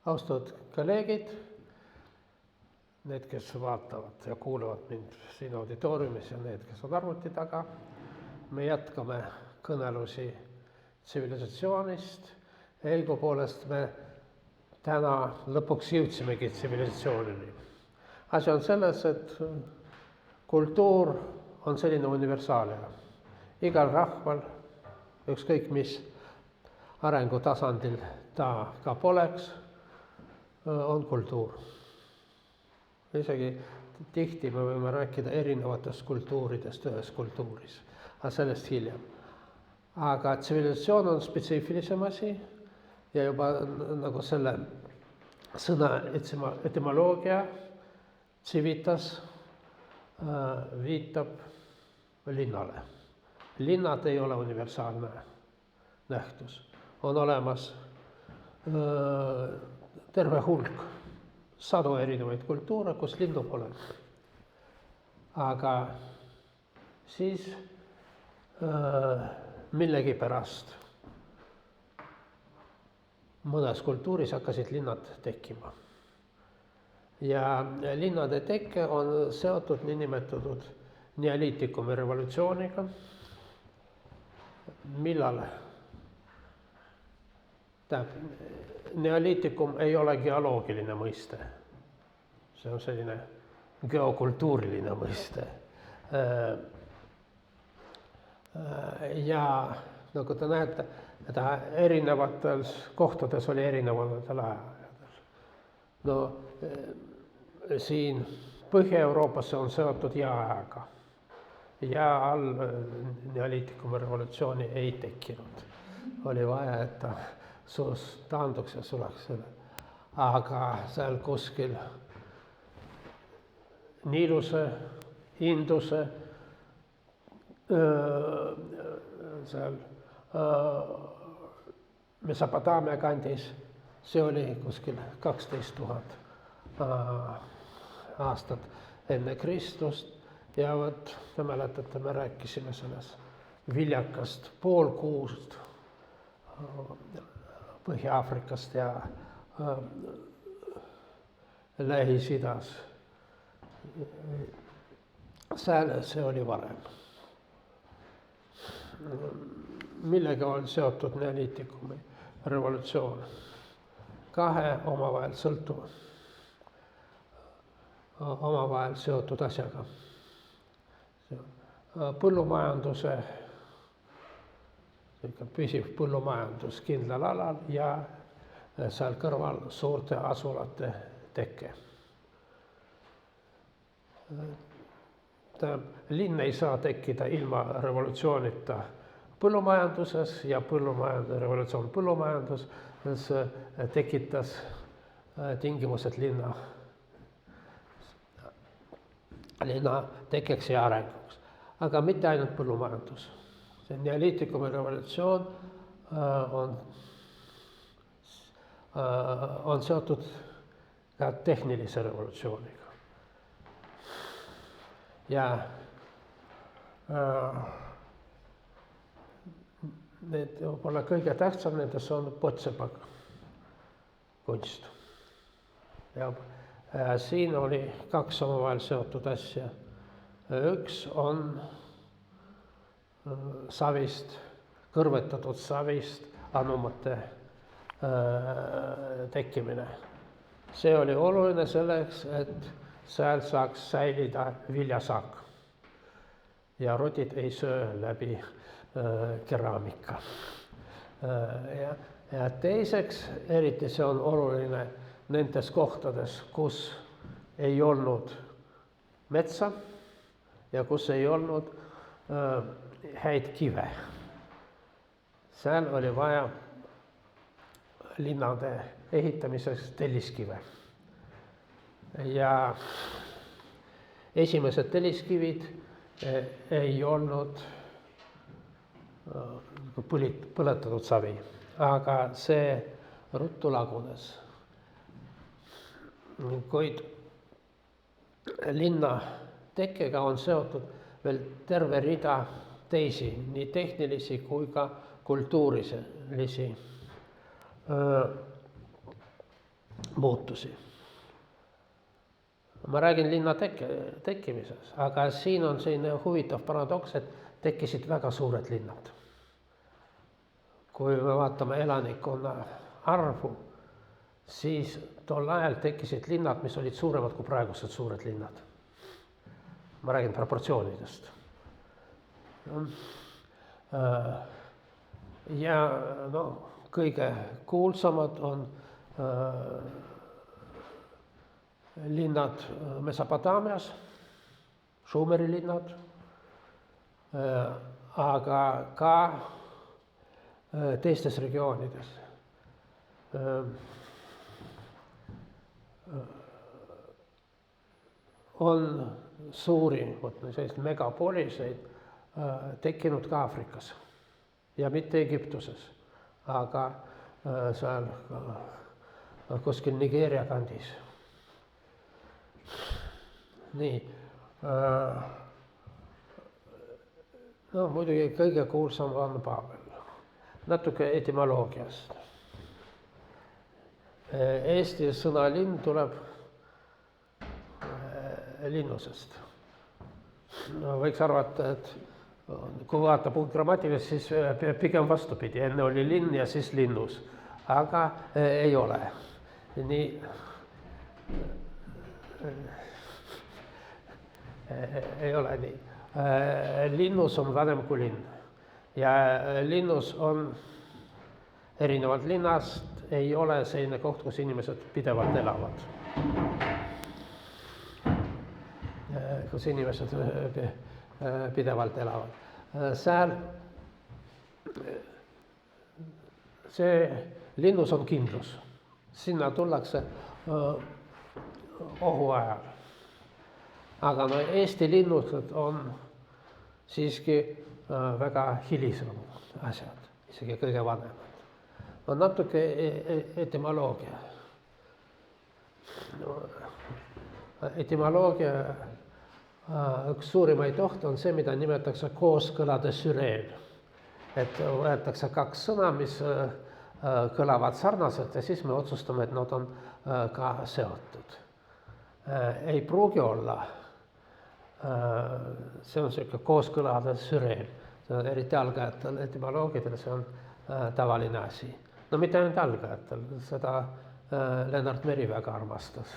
Austatud kolleegid, need, kes vaatavad ja kuulavad mind siin auditooriumis ja need, kes on arvuti taga, me jätkame kõnelusi tsivilisatsioonist. Õigupoolest me täna lõpuks jõudsimegi tsivilisatsioonini. Asi on selles, et kultuur on selline universaalia. Igal rahval, ükskõik mis arengutasandil ta ka poleks, on kultuur. Isegi tihti me võime rääkida erinevatest kultuuridest ühes kultuuris, aga sellest hiljem. Aga tsivilisatsioon on spetsiifilisem asi ja juba nagu selle sõna etümoloogia civitas viitab linnale. Linnad ei ole universaalne nähtus. On olemas terve hulk, sadu erinevaid kultuure, kus linnu pole. Aga siis millegipärast mõnes kultuuris hakkasid linnad tekkima. Ja linnade tekke on seotud niinimetatud neoliitikumi revolutsiooniga, millal neoliitikum ei ole geoloogiline mõiste. See on selline geokultuuriline mõiste. Ja nagu te näete, erinevatel kohtades oli erinevatel ajal. No, siin Põhja-Euroopas on seotud jääaega. Jää all neoliitikumi revolutsiooni ei tekkinud. Oli vaja, et ta taanduks ja sulaks selle. Aga seal kuskil Niiluse, Induse, seal Mesopotaamia kandis, see oli kuskil 12 000 aastat enne Kristust. Ja võt, te mäletate, me rääkisime sellest viljakast poolkuust Põhja-Aafrikast ja Lähis-Idas. See oli varem. Millega on seotud neoliitikumi revolutsioon? Kahe omavahel seotud asjaga. Põllumajanduse, püsiv põllumajandus kindlal alal ja seal kõrval suurte asulate tekke. Linn ei saa tekkida ilma revolutsioonita põllumajanduses ja revolutsioon põllumajandus tekitas tingimused linna tekkeks ja arenguks. Aga mitte ainult põllumajandus. See neoliitikumi revolutsioon on seotud ka tehnilise revolutsiooniga. Ja need võib-olla kõige tähtsam nendes on potsepak kunst. Ja siin oli kaks omavahel seotud asja. Üks on savist, kõrvetatud savist anumate tekkimine. See oli oluline selleks, et seal saaks säilida viljasaak ja rodid ei söö läbi keraamika. Ja teiseks, eriti see on oluline nendes kohtades, kus ei olnud metsa ja kus ei olnud häid kive. Seal oli vaja linnade ehitamiseks telliskive. Ja esimesed telliskivid ei olnud põletatud savi, aga see ruttu lagunes. Kuid linna tekkega on seotud veel terve rida teisi, nii tehnilisi kui ka kultuurilisi muutusi. Ma räägin linna tekkimisest, aga siin on selline huvitav paradoks, et tekkisid väga suured linnad. Kui me vaatame elanikkonna arvu, siis tol ajal tekkisid linnad, mis olid suuremad kui praegused suured linnad. Ma räägin proportsioonidest. Ja kõige kuulsamad on linnad Mesopotaamias, Šumeri linnad, aga ka teistes regioonides. On suuri selliseid megapoliseid tekkinud ka Aafrikas ja mitte Egiptuses, aga seal kuskil Nigeeria kandis. Nii. Muidugi kõige kuulsam on Paabel. Natuke etümoloogiast. Eesti sõna linn tuleb linnusest. Võiks arvata, et kui vaatab grammatikast, siis pigem vastupidi. Enne oli linn ja siis linnus. Aga ei ole. Nii ei ole nii. Linnus on vanem kui linn. Ja linnus on erinevalt linnast ei ole selline koht, kus inimesed pidevalt elavad. Kus inimesed pidevalt elavad. Seal see linnus on kindlus. Sinna tullakse ohu ajal. Aga Eesti linnused on siiski väga hilisemad asjad, isegi kõige vanemad. On natuke etümoloogia. Etümoloogia üks suurimaid ohte on see, mida nimetatakse kooskõlade süreel. Et võetakse kaks sõna, mis kõlavad sarnaselt ja siis me otsustame, et nad on ka seotud. Ei pruugi olla. See on selline kooskõlade süreel. See on eriti algajatel etümoloogidel, see on tavaline asi. No mitte ainult algajatel, seda Lennart Meri väga armastas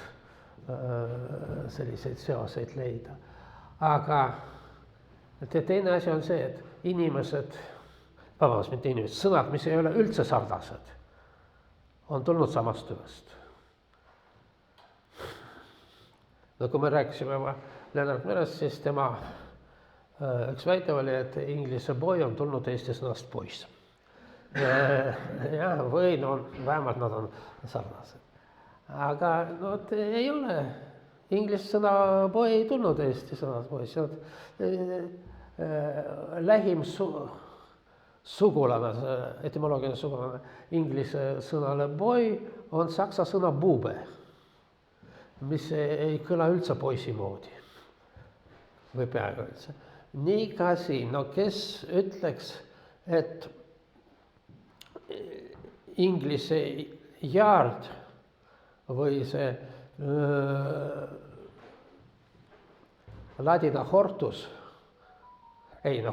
selliseid seoseid leida. Aga teine asi on see, et inimesed, mitte inimesed, sõnad, mis ei ole üldse sarnased, on tulnud samast tüvest. No kui me rääkisime Lennart Merest, siis tema üks väide oli, et inglise boy on tulnud eesti sõnast poiss. Ja, või vähemalt nad on sarnased. Aga ei ole. Inglise sõna boy ei tulnud eesti sõnast poiss. Lähim sugulane, etümoloogiline sugulane inglise sõnale boy on saksa sõna bube, mis ei kõla üldse poisi moodi. Või peaaegu üldse. Nii ka siin, kes ütleks, et inglise yard või see ladina hortus,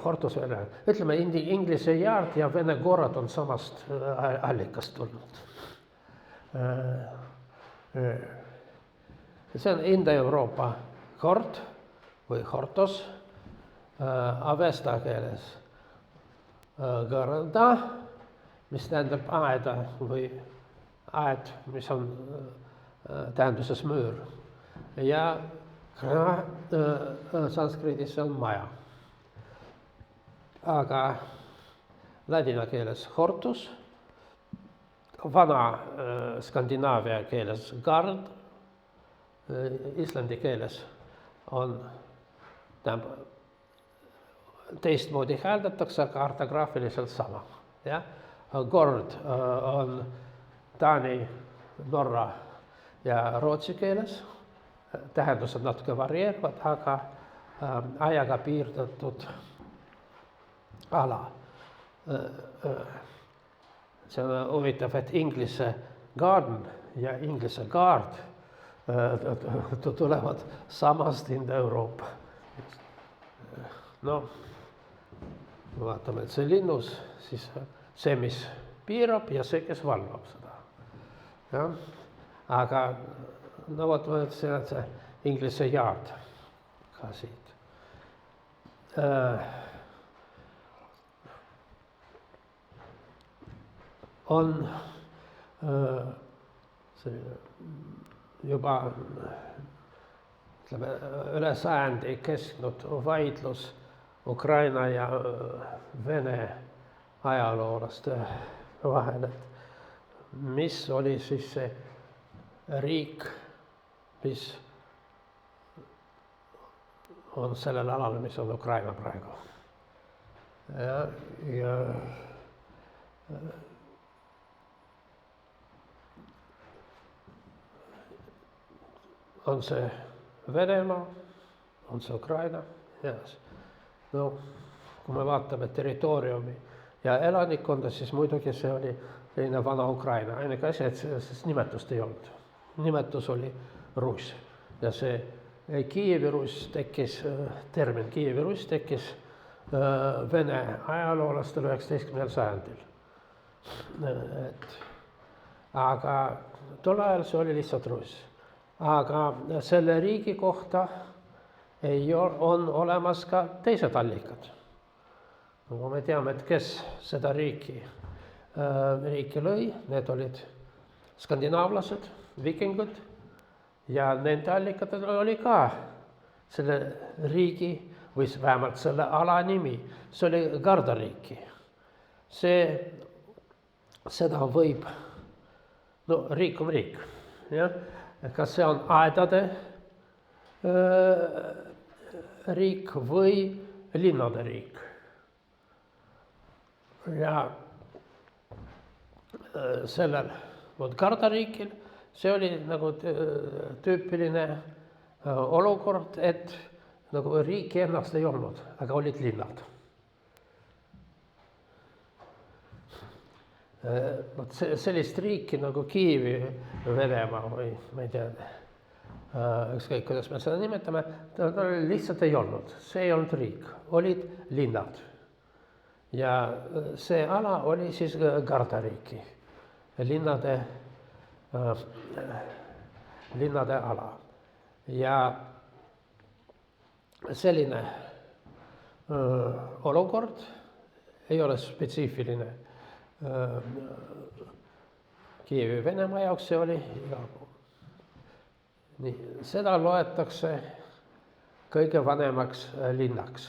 hortus veel, ütleme inglise yard ja vene gorod on samast allikast tulnud. See on Inda-Euroopa hort või hortos, avesta keeles kõrda, mis tähendab aeda või aed, mis on tähenduses müür. Ja sanskriidis on maja. Aga ladina keeles hortus, vana Skandinaavia keeles gard, islandi keeles on teistmoodi hääldatakse, aga ortograafiliselt sama. Gord on taani, norra ja rootsi keeles. Tähendused natuke varieeruvad, aga ajaga piirdatud ala. See on huvitav, et inglise garden ja inglise guard tulevad samast Indoeuroopa. No, vaatame, et see linnus, siis see, mis piirab ja see, kes valvab seda. Ja? Aga no vot, ma ütlesin, et see inglise yard ka siit. On juba ütleme, üle sajandi kestnud vaidlus Ukraina ja Vene ajaloolaste vahel, et mis oli siis see riik, mis on sellel alal, mis on Ukraina praegu. Ja on see Venemaa, on see Ukraina, yes. No, kui me vaatame territooriumi ja elanikkonda, siis muidugi see oli selline vana Ukraina. Ainuke asi, et sellest nimetust ei olnud. Nimetus oli Russ ja see Kiievi Russ tekkis, termin Kiievi Russ tekkis Vene ajaloolastel 19. sajandil. Aga tol ajal see oli lihtsalt Russ. Aga selle riigi kohta on olemas ka teised allikad. Nagu me teame, et kes seda riiki lõi, need olid skandinaavlased, vikingud ja nende allikad oli ka selle riigi või vähemalt selle ala nimi. See oli Gardariiki. Seda võib, no riik on riik, jah. Kas see on aedade riik või linnade riik. Ja sellel Gardariikil see oli nagu tüüpiline olukord, et nagu riiki ennast ei olnud, aga olid linnad. Sellist riiki nagu Kiievi Venemaa või ma ei tea, ükskõik kuidas me seda nimetame, lihtsalt ei olnud. See ei olnud riik, olid linnad. Ja see ala oli siis Gardariiki, linnade ala. Ja selline olukord ei ole spetsiifiline Kiievi Venemaa jaoks, see oli igal pool. Nii, seda loetakse kõige vanemaks linnaks.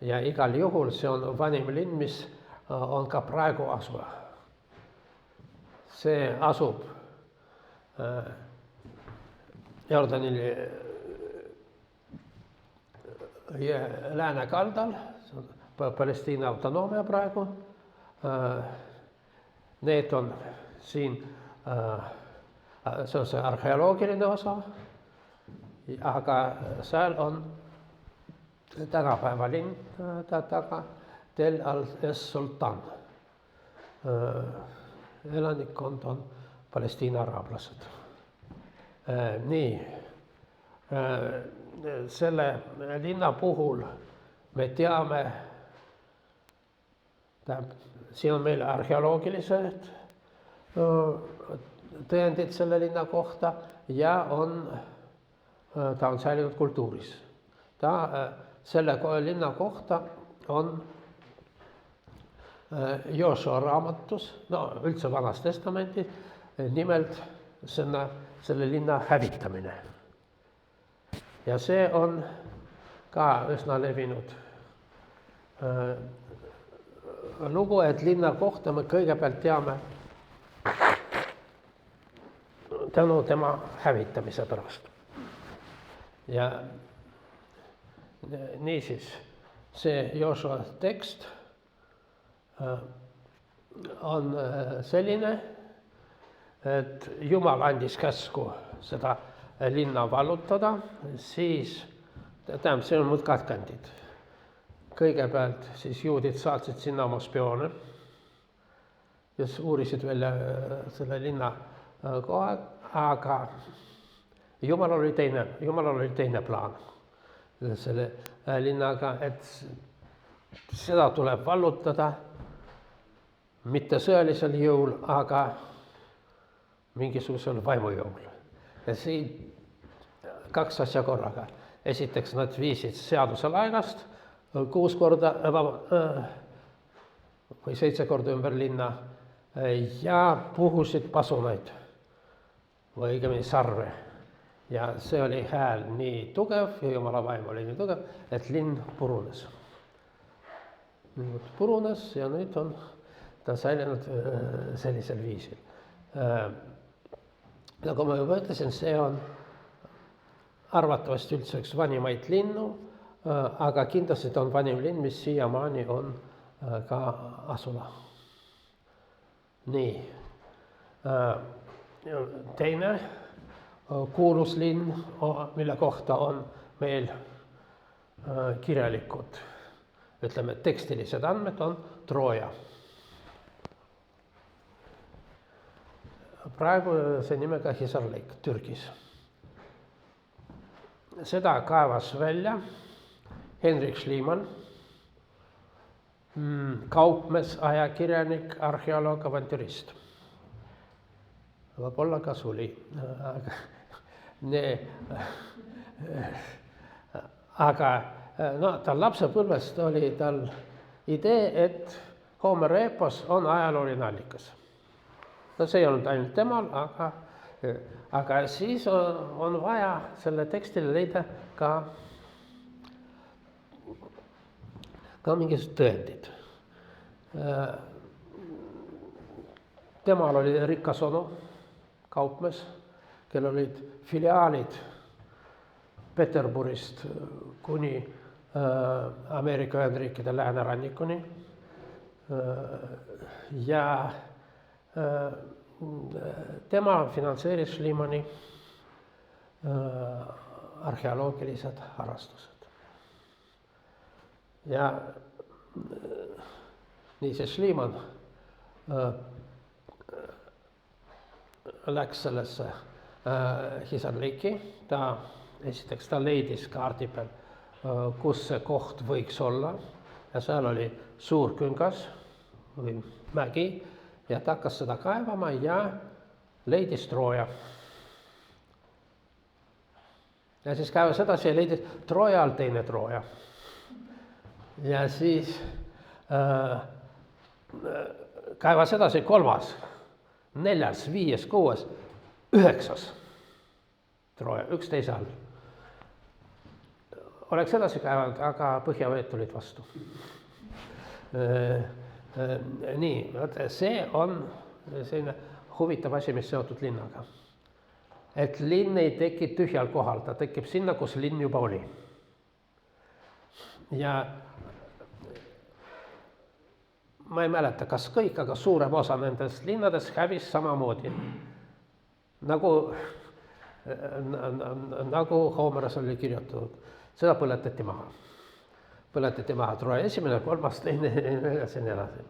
Ja igal juhul see on vanim linn, mis on ka praegu asuva. See asub Jordani lääne kaldal, Palestiina autonoomia praegu. Need on siin, see on see arheoloogiline osa, aga seal on tänapäeva linn taga Tel al-Sultan. Elanikkond on Palestiina araablased. Nii, selle linna puhul me teame, siin on meil arheoloogilised tõendid selle linna kohta ja ta on säilinud kultuuris. Selle linna kohta on Joosua raamatus, no üldse Vanas Testamendis, nimelt selle linna hävitamine. Ja see on ka üsna levinud lugu, et linna kohta me kõigepealt teame tänu tema hävitamise pärast. Ja niisiis, see Joosua tekst on selline, et Jumal andis käsku seda linna vallutada, siis, tähendab, see on muud katkandid. Kõigepealt siis juudid saatsid sinna oma spioone kes uurisid välja selle linna koha, aga Jumalal oli teine plaan selle linnaga, et seda tuleb vallutada mitte sõjalisel jõul, aga mingisugusel vaimujõul. Ja siin 2 asja korraga. Esiteks nad viisid seaduse laegast 6 korda või 7 korda ümber linna ja puhusid pasunaid või õigemini sarve. Ja see oli hääl nii tugev ja Jumala vaim oli nii tugev, et linn purunes. Nüüd purunes ja nüüd on ta säilinud sellisel viisil. Nagu ma juba ütlesin, see on arvatavasti üldse üks vanimaid linnu, aga kindlasti on vanim linn, mis siiamaani on ka asula. Nii. Teine kuulus linn, mille kohta on meil kirjalikud, ütleme, tekstilised andmed, on Trooja. Praegu see nimega Hisarlik Türgis. Seda kaevas välja Henrik Schliemann, kaupmees, ajakirjanik, arheoloog, avantürist. Võib-olla ka suli. Aga tal lapsepõlvest oli tal idee, et Homeri eepos on ajalooline allikas. See ei olnud ainult temal, aga siis on vaja selle tekstile leida ka mingisugused tõendid. Temal oli rikas onu, kaupmees, kellel olid filiaalid Peterburist kuni Ameerika Ühendriikide läänerannikuni ja tema finantseeris Schliemanni arheoloogilised harrastused. Ja nii see Schliemann läks sellesse Hisarliki, esiteks ta leidis kaardi peal, kus see koht võiks olla ja seal oli suur küngas või mägi ja ta hakkas seda kaevama ja leidis Trooja. Ja siis kaevas edasi ja leidis Trooja all teine Trooja. Ja siis kaevas edasi 3., 4., 5., 6., 9. Trooja, üksteise all. Oleks edasi kaevanud, aga põhjaveed tulid vastu. Nii, see on selline huvitav asi, mis seotud linnaga. Et linn ei teki tühjal kohal, ta tekib sinna, kus linn juba oli. Ja ma ei mäleta, kas kõik, aga suurem osa nendest linnadest hävis samamoodi. Nagu Homeras oli kirjutatud, seda põletati maha. Põletati maha Trooja 1., 3., 2., 4. ja nii edasi.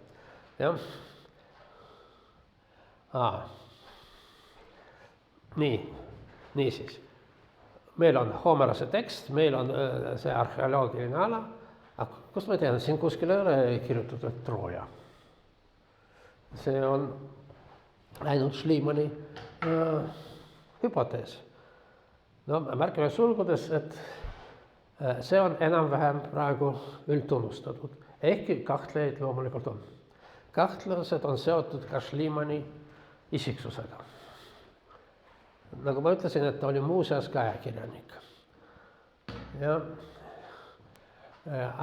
Jah. Nii siis. Meil on Homerase tekst, meil on see arheoloogiline ala, aga kust ma tean, siin kuskil ei ole kirjutatud Trooja. See on ainult Schliemanni hüpotees. No märkime sulgudes, et see on enam-vähem praegu üldtunnustatud. Ehkki kahtlejaid loomulikult on. Kahtlused on seotud ka Schliemanni isiksusega. Nagu ma ütlesin, et ta oli muuseas ka ajakirjanik.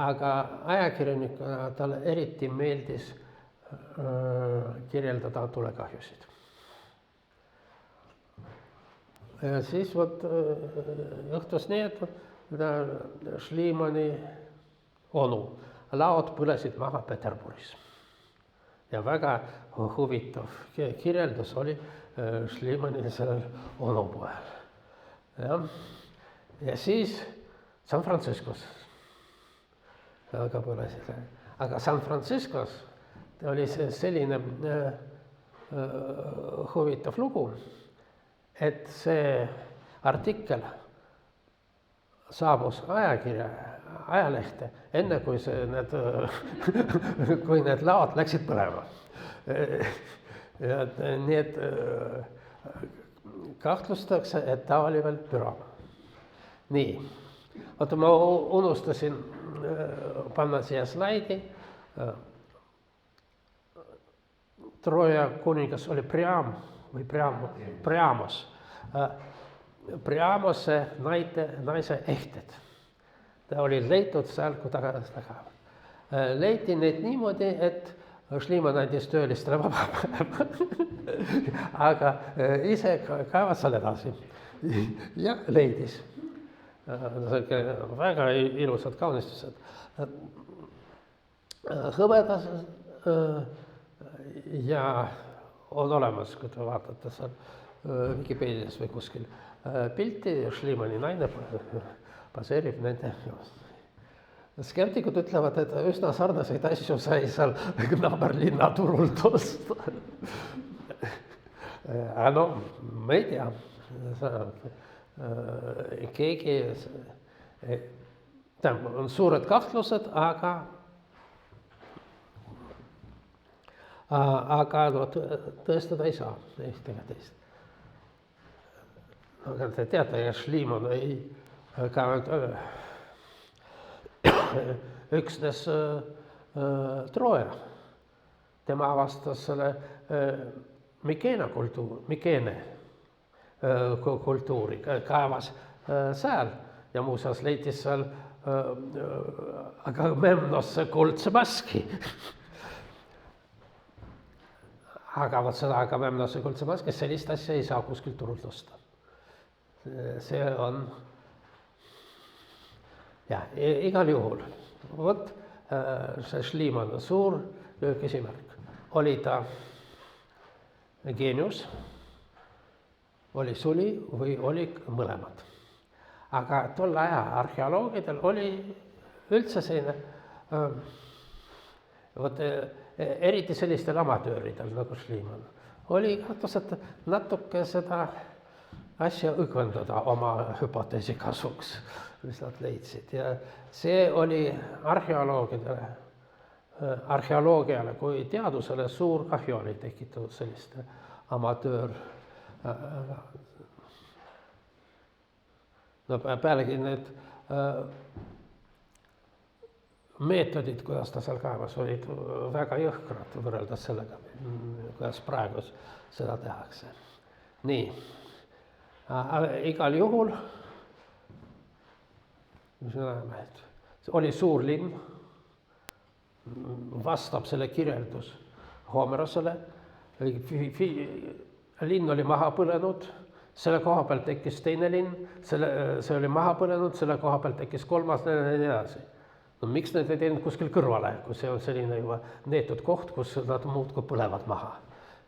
Aga ajakirjanikuna talle eriti meeldis kirjeldada tulekahjusid. Ja siis juhtus nii, et Schliemanni onu laod põlesid maha Peterburis. Ja väga huvitav kirjeldus oli Schliemannil sellel onu poel. Ja siis San Franciscos aga põlesid. Aga San Franciscos oli selline huvitav lugu, et see artikkel saabus ajalehte, enne kui kui need laod läksid põlema. Nii et kahtlustatakse, et ta oli veel pürama. Nii, oota, ma unustasin panna siia slaidi. Trooja kuningas oli Priamos. Priamose naise ehted. Ta oli leitud seal, kui taga. Leiti neid niimoodi, et Schliemann andis töölistele vaba päeva. Aga ise kaevas seal edasi. Ja leidis. Väga ilusad kaunistused. Hõbedas ja on olemas, kui te vaatate seal Wikipedias või kuskil pilti, Schliemanni naine baseerib nende. Skeptikud ütlevad, et üsna sarnaseid asju sai seal naaberlinna turult osta. Aga no, ma ei tea. Keegi, on suured kahtlused, aga no, tõestada ei saa ühtega teist. Aga te teate, ja Schliemann ei üksnes Trooja. Tema avastas selle Mykene kultuuri, kaevas seal ja muuseas leitis seal Agamemnosse kuldse maski. Aga seda Agamemnosse kuldse maski, sellist asja ei saa kuskilt turult osta. See on igal juhul. Vot see Schliemann suur küsimärk. Oli ta geenius, oli suli või oli mõlemad. Aga tol aja arheoloogidel oli üldse selline, eriti sellistel amatööridel nagu Schliemann, oli kahtlus, et natuke seda asja õgvendada oma hüpoteesi kasuks, mis nad leidsid. Ja see oli arheoloogiale kui teadusele suur kahju oli tekitatud selliste amatöör. No pealegi need meetodid, kuidas ta seal kaevas, olid väga jõhkrad võrreldes sellega, kuidas praegu seda tehakse. Nii, igal juhul, mis me näeme, et oli suur linn, vastab selle kirjeldus Homerosele, linn oli maha põlenud, selle koha pealt tekkis teine linn, see oli maha põlenud, selle koha pealt tekkis kolmas, ja nii edasi. No miks need ei teinud kuskil kõrvale, kui see on selline juba neetud koht, kus nad muudkui põlevad maha.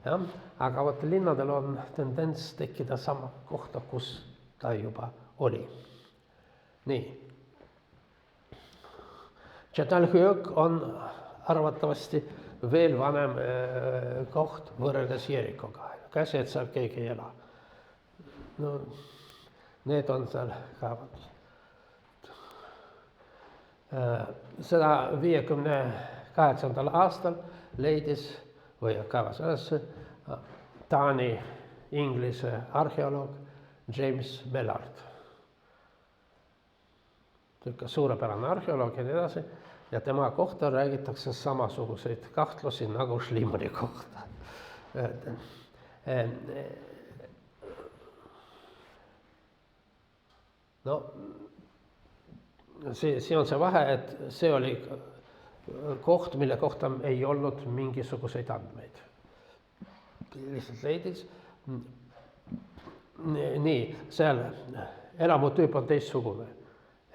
Ja? Aga võt linnadel on tendents tekkida sama kohta, kus ta juba oli. Nii. Çatalhöyük on arvatavasti veel vanem koht võrreldes Jerikoga. Käsi, et seal keegi ei ela. No, need on seal kaevandus. Seda 58. aastal leidis või kaevas üles Taani inglise arheoloog James Mellard. Suurepärane arheoloog ja nii edasi. Ja tema kohta räägitakse samasuguseid kahtlusi nagu Schliemanni kohta. No, see on see vahe, et see oli koht, mille kohta ei olnud mingisuguseid andmeid. Lihtsalt leidis. Nii, seal elamutüüp on teistsugune.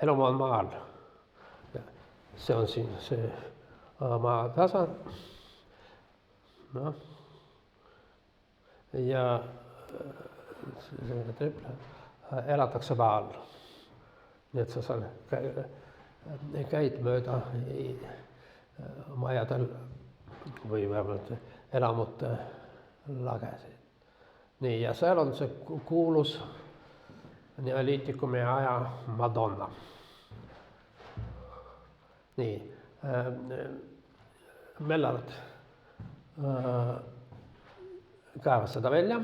Elamu on maal. See on siin see maa tasa. No. Ja elatakse maal. Nii et sa seal käid mööda majadel või vähemalt elamute lagesid. Nii, ja seal on see kuulus neoliitikumi aja Madonna. Nii, Mellard kaevas seda välja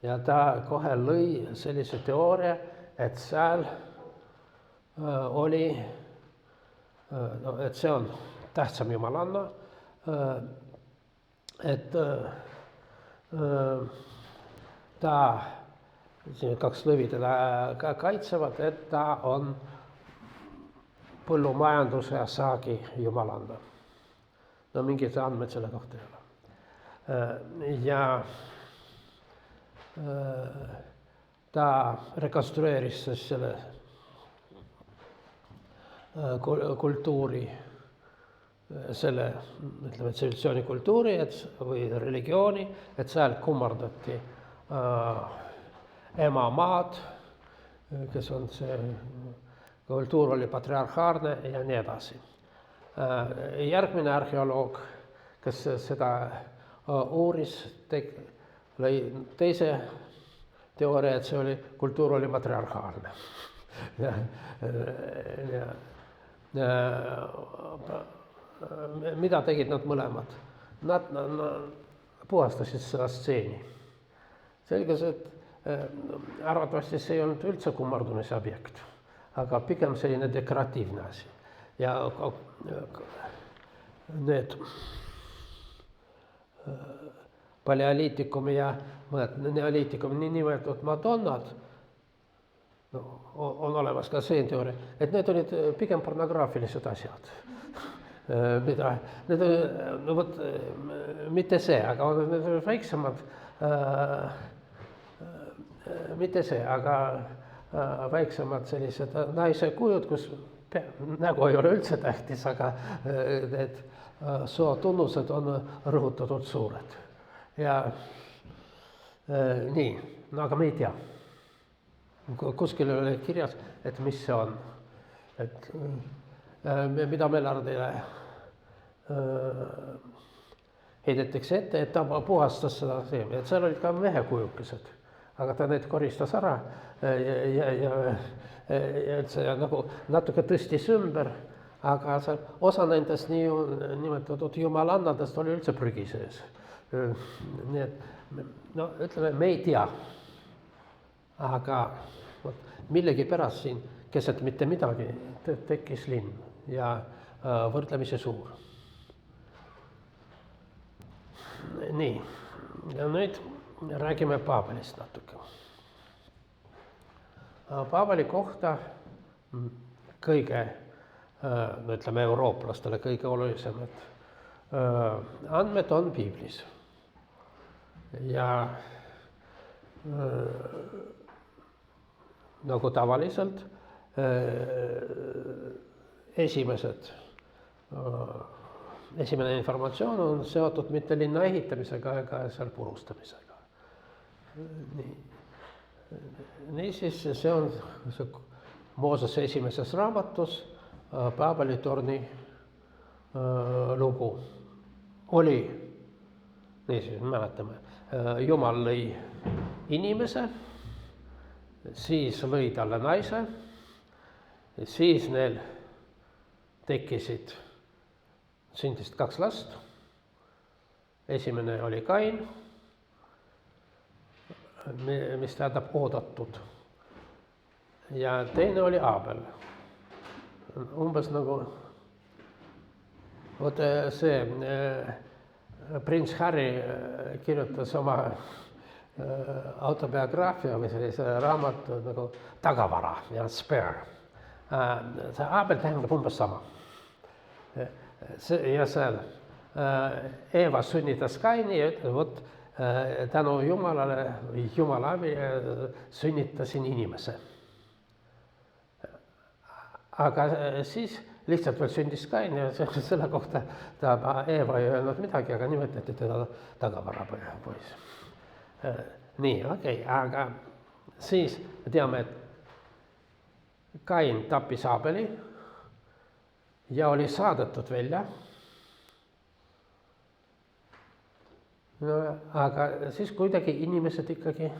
ja ta kohe lõi sellise teooria, et seal oli, et see on tähtsam jumalanna, et ta, siin 2 lõvi teda kaitsevad, et ta on põllumajanduse ja saagi jumalanna. No mingid andmed selle kohta ei ole. Ja ta rekonstrueeris selle kultuuri, selle, ütleme, tsivilisatsiooni kultuuri või religiooni, et seal kummardati emamaad, kes on see, kultuur oli patriarhaalne ja nii edasi. Järgmine arheoloog, kes seda uuris, lõi teise teooria, et see oli, kultuur oli matriarhaalne. Mida tegid nad mõlemad? Nad puhastasid seda stseeni. Selges, et arvatavasti see ei olnud üldse kummardumise objekt, aga pigem selline dekoratiivne asi. Ja need paleoliitikumi ja neoliitikumi niinimetatud madonnad, on olemas ka see teooria, et need olid pigem pornograafilised asjad. Mida, need, no võt, mitte see, aga need väiksemad, mitte see, aga väiksemad sellised naise kujud, kus nägu ei ole üldse tähtis, aga need sootunnused on rõhutatud suured. Ja nii, no aga me ei tea. Kuskil oli kirjas, et mis see on. Et mida Mellardile heidetakse ette, et ta puhastas seda seemi. Et seal olid ka mehekujukesed, aga ta need koristas ära ja nagu natuke tõstis ümber, aga seal osa nendest nimetatud jumalannadest oli üldse prügi sees. Nii et, no ütleme, me ei tea, aga millegi pärast siin keset mitte midagi tekkis linn ja võrdlemisi suur. Nii, ja nüüd räägime Paabelist natuke. Paabeli kohta kõige, ütleme, eurooplastele kõige olulisemad andmed on piiblis. Ja nagu tavaliselt esimene informatsioon on seotud mitte linna ehitamisega ega seal purustamisega. Niisiis, see on see Moosese esimeses raamatus Paabeli torni lugu. Oli, niisiis mäletame, Jumal lõi inimese, siis lõi talle naise, siis neil tekkisid, sündist 2 last. Esimene oli Kain, mis tähendab oodatud. Ja teine oli Aabel. Umbes nagu, vot see prints Harry kirjutas oma autobiograafia või sellise raamatu nagu Tagavara ja Spare. See Aabel tähendab umbes sama. Ja seal Eeva sünnitas Kaini ja ütles, vot tänu Jumalale, Jumala abile sünnitasin inimese. Aga siis lihtsalt veel sündis Kain ja selle kohta ta Eeva ei öelnud midagi, aga nimetati teda Tagavara poiss. Nii, okei, aga siis me teame, et Kain tappis Aabeli ja oli saadetud välja. no aga siis kuidagi inimesed ikkagi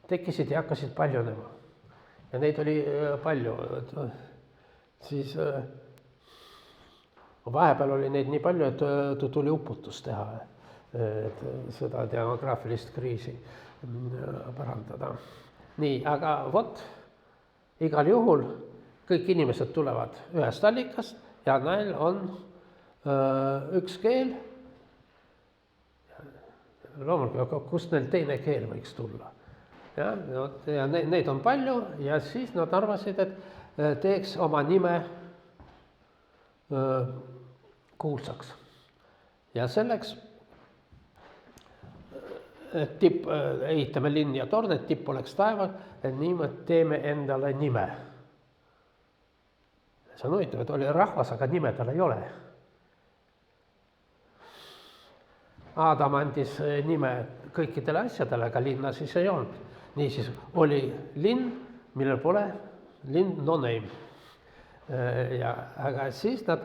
tekkisid ja hakkasid paljunema. Ja neid oli palju. Siis vahepeal oli neid nii palju, et tuli uputus teha, et seda demograafilist kriisi parandada. Nii, aga vot igal juhul kõik inimesed tulevad ühest allikast ja neil on üks keel. Loomulikult, kust neil teine keel võiks tulla. Ja neid on palju ja siis nad arvasid, et teeks oma nime kuulsaks. Ja selleks ehitame linni ja torn, et tipp oleks taeval, et niimoodi teeme endale nime. See on huvitav, et oli rahvas, aga nime tal ei ole. Aadam andis nime kõikidele asjadele, aga linna siis ei olnud. Niisiis oli linn, millel pole linn no name. Aga siis nad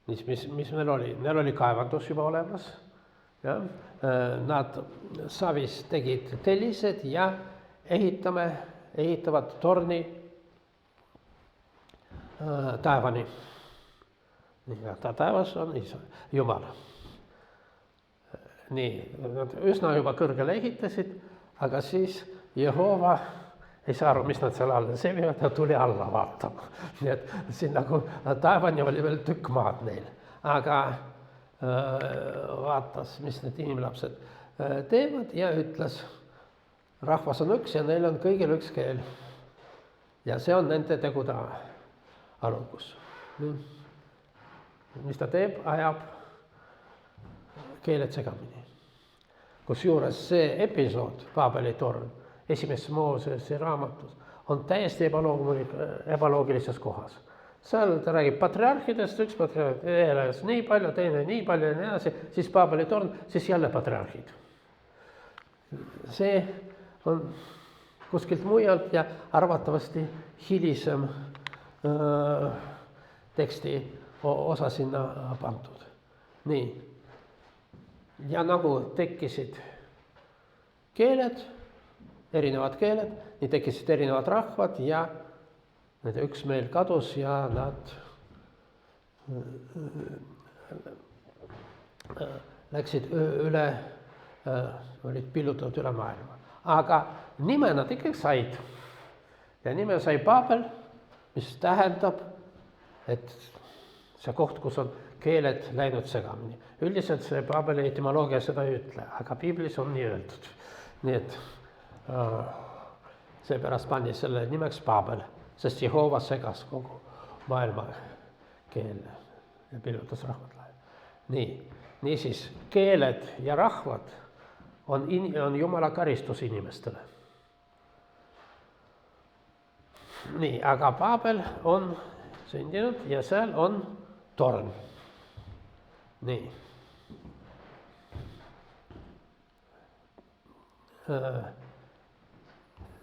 mis meil oli? Neil oli kaevandus juba olemas. Ja? Nad Savis tegid tellised ja ehitavad torni taevani. Ta taevas on Jumal. Nii, nad üsna juba kõrgele ehitasid, aga siis Jehova ei saa aru, mis nad seal alla sevivad, ta tuli alla vaatama. Nii et siin nagu taevani oli veel tükk maad neil. Aga vaatas, mis need inimlapsed teevad ja ütles, rahvas on üks ja neil on kõigil üks keel. Ja see on nende tegude algus. Mis ta teeb? Ajab keeled segamini. Kusjuures see episood, Paabeli torn, esimeses Moosese raamatus, on täiesti ebaloogilises kohas. Seal ta räägib patriarhidest, üks patriarh elas nii palju, teine nii palju ja nii edasi, siis Paabeli torn, siis jälle patriarhid. See on kuskilt mujalt ja arvatavasti hilisem teksti osa sinna pandud. Nii. Ja nagu tekkisid keeled, erinevad keeled, nii tekkisid erinevad rahvad ja nende üksmeel kadus ja nad läksid üle, olid pillutatud üle maailma. Aga nime nad ikkagi said. Ja nime sai Paabel, mis tähendab, et see koht, kus on keeled läinud segamini. Üldiselt see Paabeli etymoloogia seda ei ütle, aga piiblis on nii öeldud. Nii et seepärast pani selle nimeks Paabel, sest Jehova segas kogu maailma keele ja pillutas rahvad läheb. Nii, niisiis keeled ja rahvad on Jumala karistus inimestele. Nii, aga Paabel on sündinud ja seal on torn. Nii.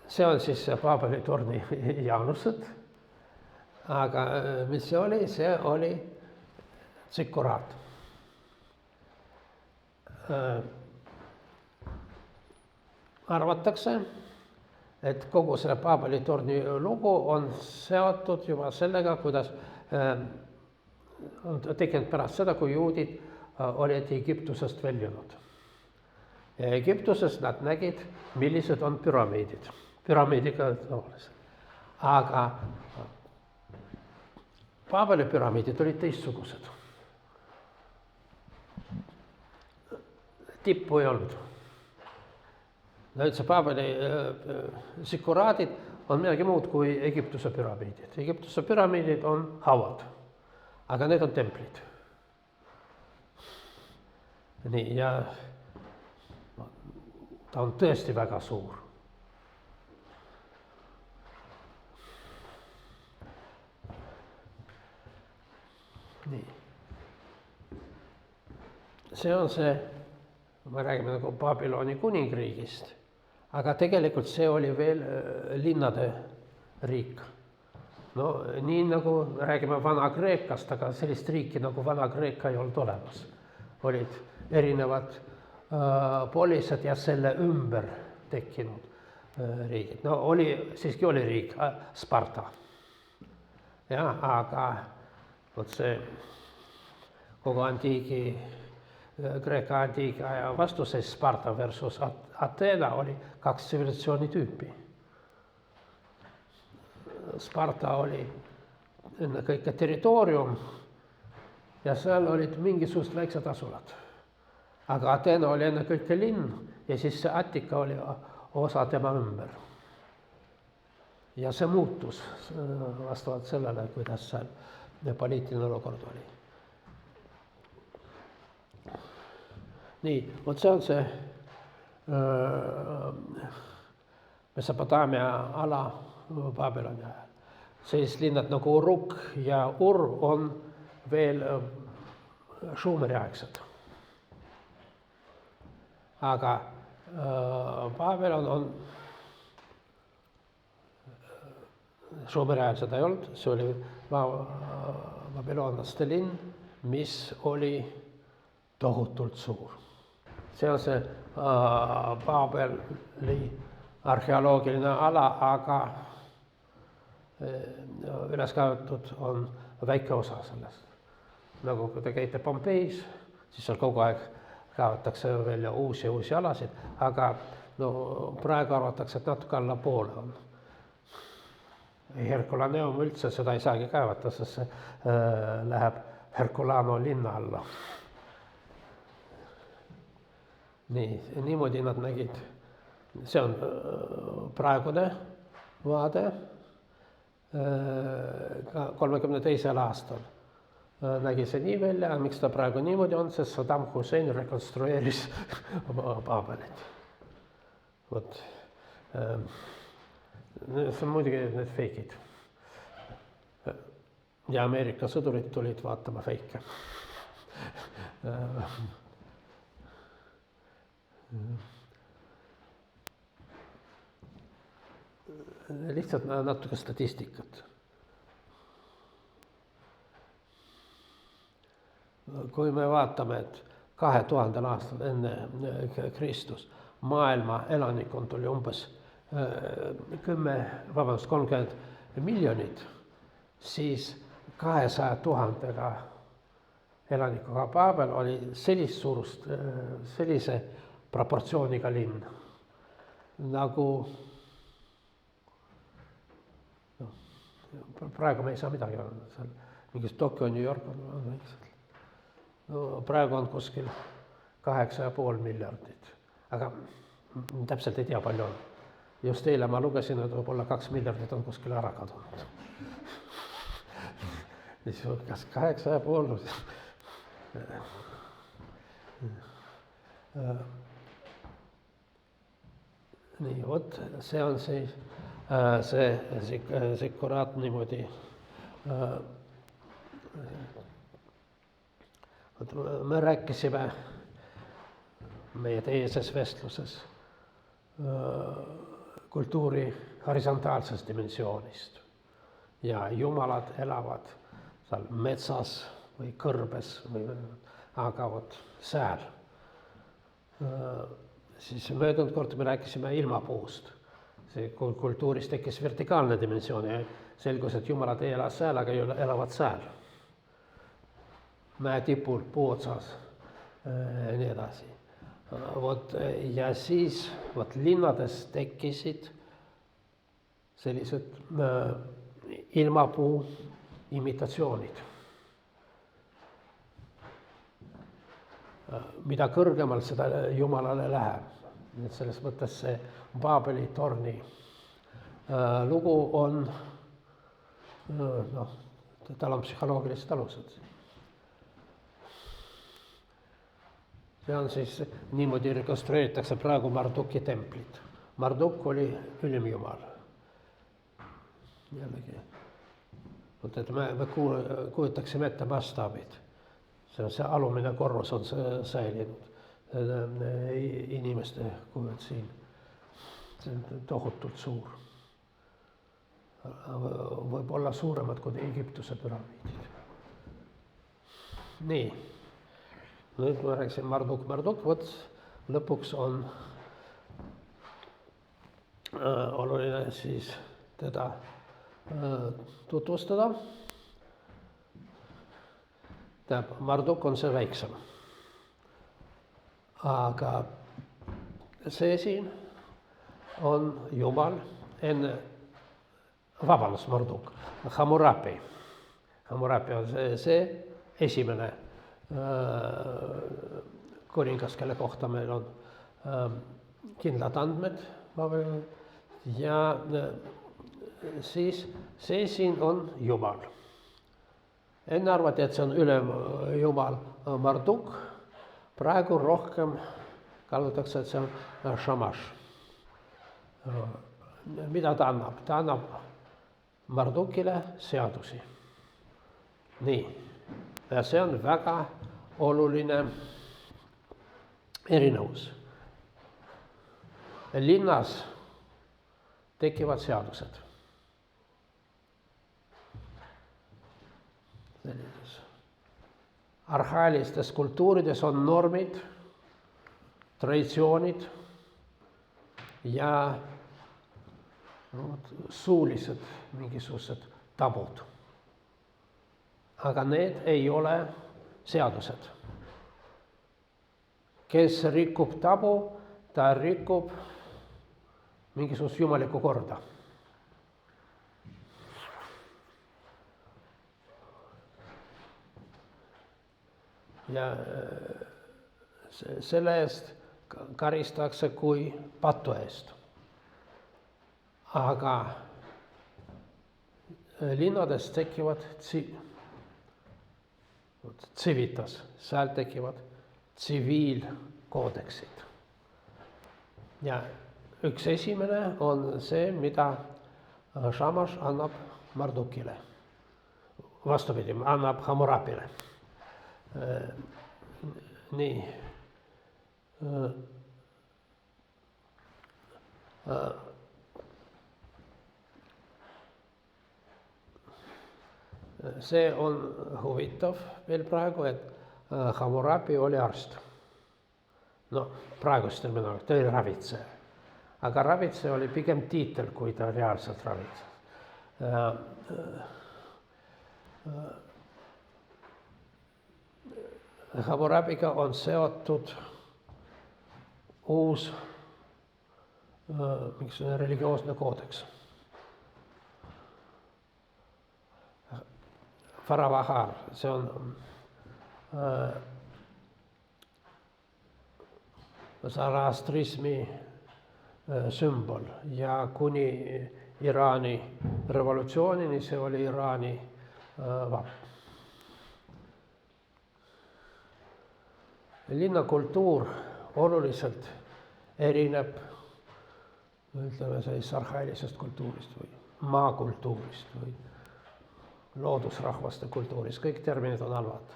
See on siis Paabeli torni jaanused, aga mis see oli? See oli tsikuraat. Arvatakse, et kogu selle Paabeli torni lugu on seotud juba sellega, kuidas on tekkinud pärast seda, kui juudid olid Egiptusest väljunud. Ja Egiptuses nad nägid, millised on püramiidid. Püramiidiga olulised. Aga Paabeli püramiidid olid teistsugused. Tippu ei olnud. See Paabeli sikuraadid on midagi muud kui Egiptuse püramiidid. Egiptuse püramiidid on hauad, aga need on templid. Nii, ja ta on tõesti väga suur. Nii. See on see, me räägime nagu Babyloni kuningriigist, aga tegelikult see oli veel linnade riik. no nii nagu räägime Vana-Kreekast, aga sellist riiki nagu Vana-Kreeka ei olnud olemas. Olid erinevad polised ja selle ümber tekkinud riigid. No siiski oli riik Sparta. Ja, aga vot see kogu Kreeka antiigi aja vastuseis Sparta versus Ateena oli 2 tsivilisatsiooni tüüpi. Sparta oli ennekõike territoorium ja seal olid mingisugused väiksed asulad. Aga Ateena oli ennekõike linn ja siis see Attika oli osa tema ümber. Ja see muutus vastavalt sellele, kuidas seal poliitiline olukord oli. Nii, vot see on see Mesopotaamia ala Babyloni ajal. Sellised linnad nagu Uruk ja Ur on veel Šumeri aegsed. Aga Babylon on Šumeri ajal seda ei olnud, see oli babylonlaste linn, mis oli tohutult suur. See on see Babeli arheoloogiline ala, aga üles kaevatud on väike osa sellest. Nagu kui te käite Pompeis, siis seal kogu aeg kaevatakse välja uusi alasid, aga no, praegu arvatakse, et natuke alla poole on. Herculaneum üldse seda ei saagi kaevata, sest see läheb Herculano linna alla. Nii, niimoodi nad nägid. See on praegune vaade 32. aastal. Nägi see nii välja, miks ta praegu niimoodi on, sest Saddam Hussein rekonstrueeris Babelit. Vot. See on muidugi need feikid. Ja Ameerika sõdurid tulid vaatama feike. Lihtsalt natuke statistikat. Kui me vaatame, et 2000 aastal enne Kristus maailma elanikkond oli umbes 30 miljonit, siis 200 000 elanikuga Babel oli sellise proportsiooniga linn. Nagu praegu me ei saa midagi olla seal. Mingis Tokyo, New York on väiksed. No, praegu on kuskil 8,5 miljardit. Aga täpselt ei tea palju on. Just eile ma lugesin, et võib-olla 2 miljardit on kuskil ära kadunud. Kas 8,5? Nii, vot see on see Zikuraat niimoodi. Me rääkisime meie teises vestluses kultuuri horisontaalsest dimensioonist ja jumalad elavad seal metsas või kõrbes, aga vot sääl. Siis möödunud kord me rääkisime ilmapuust. See kultuuris tekkis vertikaalne dimensioon ja selgus, et jumalad ei ela sääl, aga elavad sääl. Mäe tipul, puu otsas, nii edasi. Ja siis linnades tekkisid sellised ilmapuu imitatsioonid. Mida kõrgemal seda jumalale läheb. Selles mõttes see Babeli torni lugu on, tal on psühholoogilised alused. See on siis, niimoodi rekonstrueeritakse praegu Marduki templit. Marduk oli ülimjumal. Jällegi. Me kujutaksime ette mastaabid. See alumine korrus on säilinud. Inimeste kujud siin. See on tohutult suur. võib olla suuremad kui Egiptuse püramiidid. Nii, nüüd ma rääkisin Marduk, vot lõpuks on oluline siis teda tutvustada. Tähendab, Marduk on see väiksem. Aga see siin on Jumal enne, vabandust, Marduk, Hammurapi. Hammurapi on see esimene kuningas, kelle kohta meil on kindlad andmed. Ja siis see siin on Jumal. Enne arvati, et see on ülem Jumal Marduk. Praegu rohkem kallutakse, et see on Shamash. Mida ta annab? Ta annab Mardukile seadusi. Nii. Ja see on väga oluline erinevus. Linnas tekivad seadused. Arhaalistes kultuurides on normid, traditsioonid ja suulised mingisugused tabud. Aga need ei ole seadused. Kes rikub tabu, ta rikub mingisugust jumalikku korda. Ja selle eest karistatakse kui patu eest. Aga linnades tekivad civitas, seal tekivad tsiviilkoodeksid. Ja üks esimene on see, mida Shamash annab Mardukile. Vastupidi, annab Hammurapile. Nii. See on huvitav veel praegu, et Hammurapi oli arst. No, praegust terminoloogiat, ta oli ravitseja. Aga ravitseja oli pigem tiitel, kui ta reaalselt ravitses. Hammurapiga on seotud uus mingisugune religioosne koodeks. Faravahar, see on zoroastrismi sümbol ja kuni Iraani revolutsioonini see oli Iraani vapp. Linnakultuur oluliselt erineb, ütleme, sellist arhailisest kultuurist või maakultuurist või loodusrahvaste kultuurist. Kõik terminid on halvad.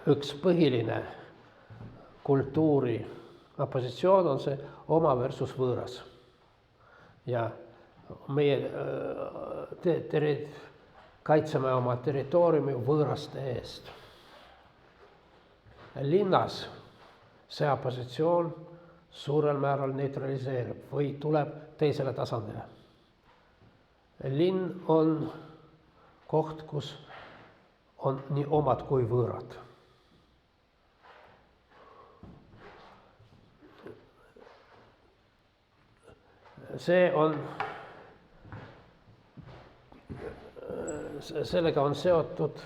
Üks põhiline kultuuri opositsioon on see oma versus võõras. Ja meie kaitseme oma territooriumi võõraste eest. Linnas see opositsioon suurel määral neutraliseerib või tuleb teisele tasandile. Linn on koht, kus on nii omad kui võõrad. See on sellega on seotud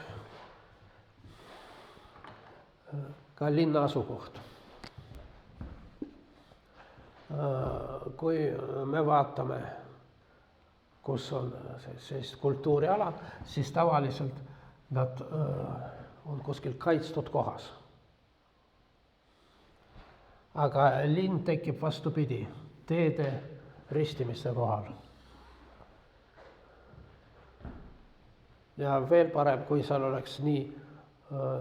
ka linna asukoht. Kui me vaatame, kus on sellist kultuurialad, siis tavaliselt nad on kuskil kaitstud kohas. Aga linn tekib vastupidi, teede ristimiste kohal. Ja veel parem, kui seal oleks nii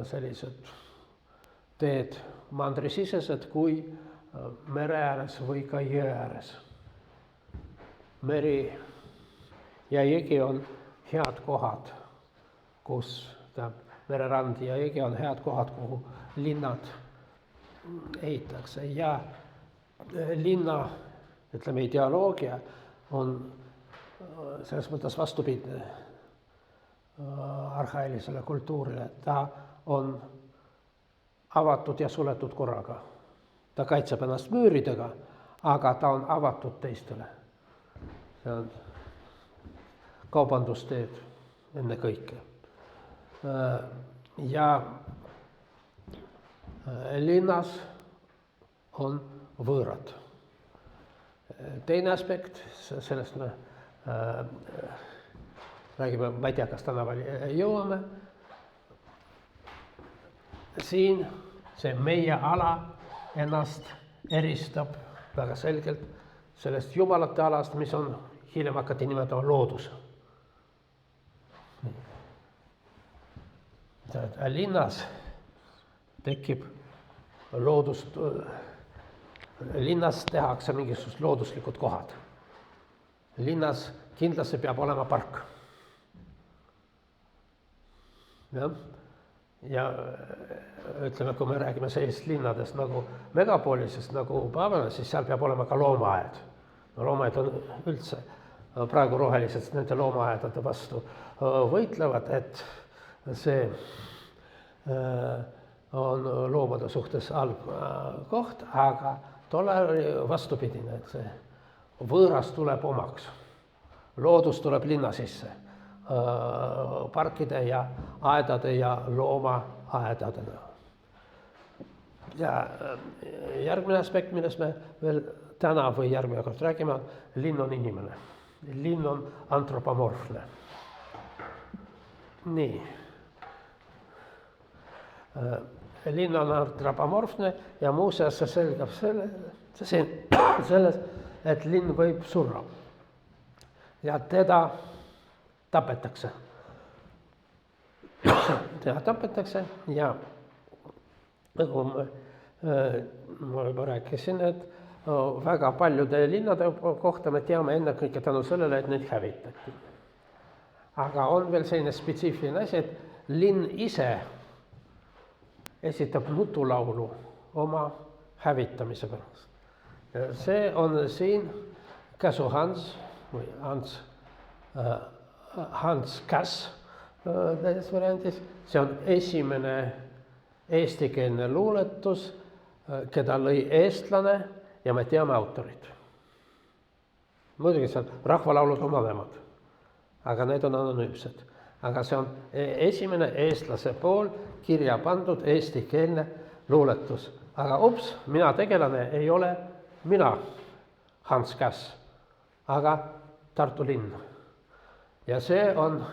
sellised teed mandrisisesed kui mere ääres või ka jõe ääres. Meri ja jõgi on head kohad, kus mererand ja jõgi on head kohad, kuhu linnad ehitatakse ja linna, ütleme, ideoloogia on selles mõttes vastupidne arhailisele kultuurile. Ta on avatud ja suletud korraga. Ta kaitseb ennast müüridega, aga ta on avatud teistele. See on kaubandusteed enne kõike. Ja linnas on võõrad. Teine aspekt, sellest me räägime, ma ei tea, kas tänaval jõuame. Siin see meie ala ennast eristab väga selgelt sellest jumalate alast, mis on hiljem hakati nimetama loodus. Linnas tekib loodust, linnas tehakse mingisugused looduslikud kohad. Linnas kindlasti peab olema park. Ja ütleme, kui me räägime sellist linnadest nagu megapolisest nagu Pavela, siis seal peab olema ka loomaaed. Loomaaed on üldse, praegu rohelised nende loomaaedade vastu võitlevad, et see on loomade suhtes halb koht, aga tolle oli vastupidine, et see võõras tuleb omaks. Loodus tuleb linna sisse. Parkide ja aedade ja loomaaedadena. Ja järgmine aspekt, millest me veel täna või järgmine kord räägime, linn on inimene. Linn on antropomorfne. Nii. Linn on antropomorfne ja muuseas see selgab selles, et linn võib surra. Ja teda tapetakse. Teda tapetakse ja nagu ma juba rääkisin, et väga paljude linnade kohta me teame ennekõike tänu sellele, et neid hävitati. Aga on veel selline spetsiifiline asi, et linn ise esitab nutulaulu oma hävitamise pärast. See on siin Käsu Hans või Hans Käss teises variandis. See on esimene eestikeelne luuletus, keda lõi eestlane ja me teame autorit. Muidugi seal rahvalaulud on vanemad, aga need on anonüümsed. Aga see on esimene eestlase pool kirja pandud eestikeelne luuletus. Aga mina tegelane ei ole mina, Hans Käss, aga Tartu linn. Ja see on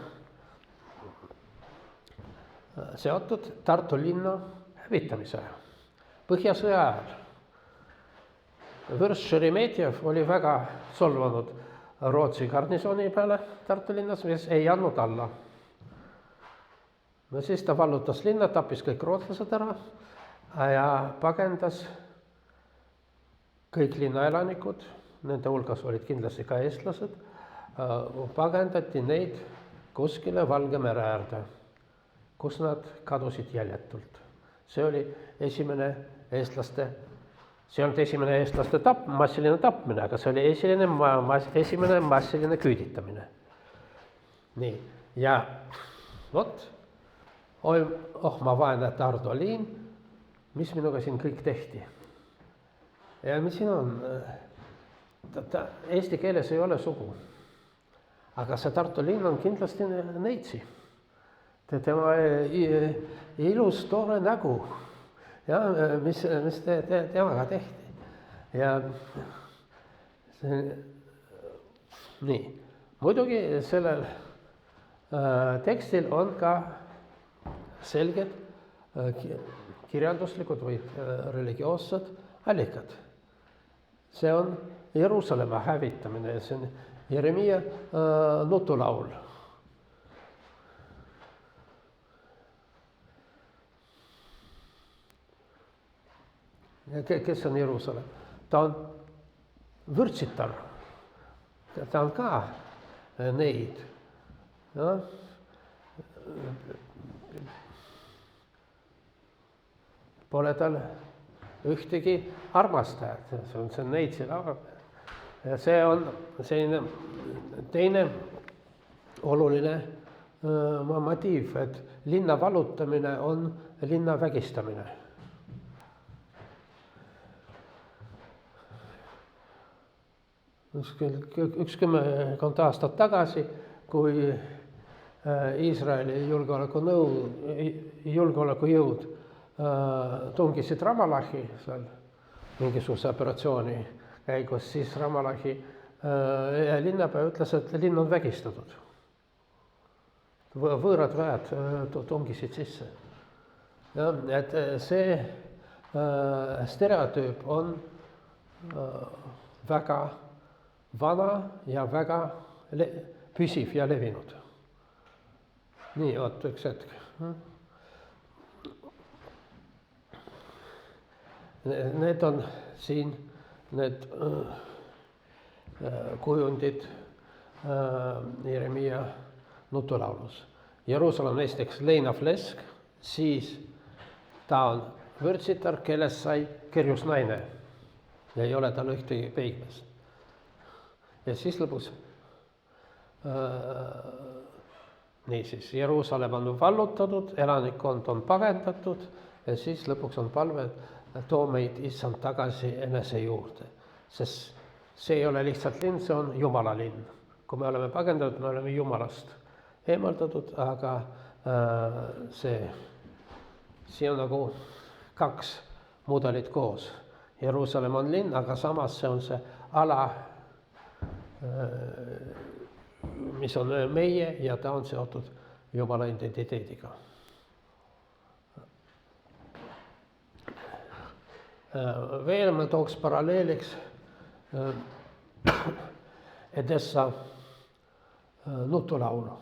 seotud Tartu linna hävitamise Põhjasõja ajal. Vürst Šeremetjev oli väga solvanud Rootsi garnisooni peale Tartu linnas, mis ei andnud alla. No siis ta vallutas linna, tappis kõik rootslased ära ja pagendas kõik linnaelanikud, nende hulgas olid kindlasti ka eestlased, pagendati neid kuskile Valge mere äärde, kus nad kadusid jäljetult. See oli esimene eestlaste massiline tapmine, aga see oli esimene massiline küüditamine. Nii, ja ma vaene Tartu linn, mis minuga siin kõik tehti. Ja mis siin on, eesti keeles ei ole sugu, aga see Tartu linn on kindlasti neitsi. Tema ilus toore nägu, ja, mis temaga tehti. Ja nii, muidugi sellel tekstil on ka selged kirjanduslikud või religioossed allikad. See on Jeruusalemma hävitamine, see on Jeremiia nutulaul. Kes on Jeruusalemm? Ta on vürtsitar. Ta on ka neid. No, pole tal ühtegi armastajat, see on neid siin. Ja see on selline teine oluline motiiv, et linna vallutamine on linna vägistamine. Kümmekond aastat tagasi, kui Iisraeli julgeolekujõud tungisid Ramallahi seal mingisuguse operatsiooni käigus, siis Ramallahi linnapea ütles, et linn on vägistatud. Võõrad väed tungisid sisse. Ja, et see stereotüüp on väga vana ja väga püsiv ja levinud. Nii, oot, üks hetk. Need on siin need kujundid Jeremia nutulaulus. Jeruusalemm esiteks leinav lesk, siis ta on vürtsitar, kellest sai kerjus naine ja ei ole tal ühtegi peigmeest. Ja siis lõpus niisiis, Jeruusalemm on vallutatud, elanikkond on pagendatud ja siis lõpuks on palve, et too meid issand tagasi enese juurde. Sest see ei ole lihtsalt linn, see on Jumala linn. Kui me oleme pagendatud, me oleme Jumalast eemaldatud, aga see on nagu kaks mudelit koos. Jeruusalemm on linn, aga samas see on see ala, mis on meie ja ta on seotud Jumala identiteediga. Veel ma tooks paralleeliks Edessa nutulaulu.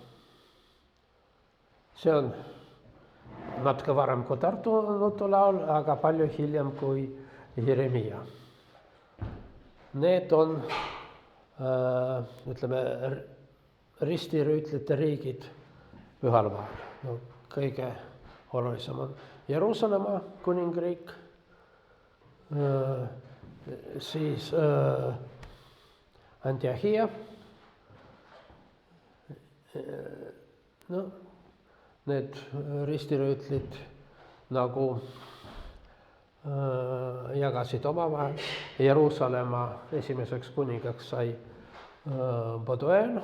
See on natuke varem kui Tartu nutulaul, aga palju hiljem kui Jeremia. Need on ütleme, ristirüütlite riigid Pühal maal. No, kõige olulisem on Jeruusalemma kuningriik, siis Antiohia, no, need ristirüütlid nagu jagasid omavahel. Jeruusalemma esimeseks kuningaks sai Boduel.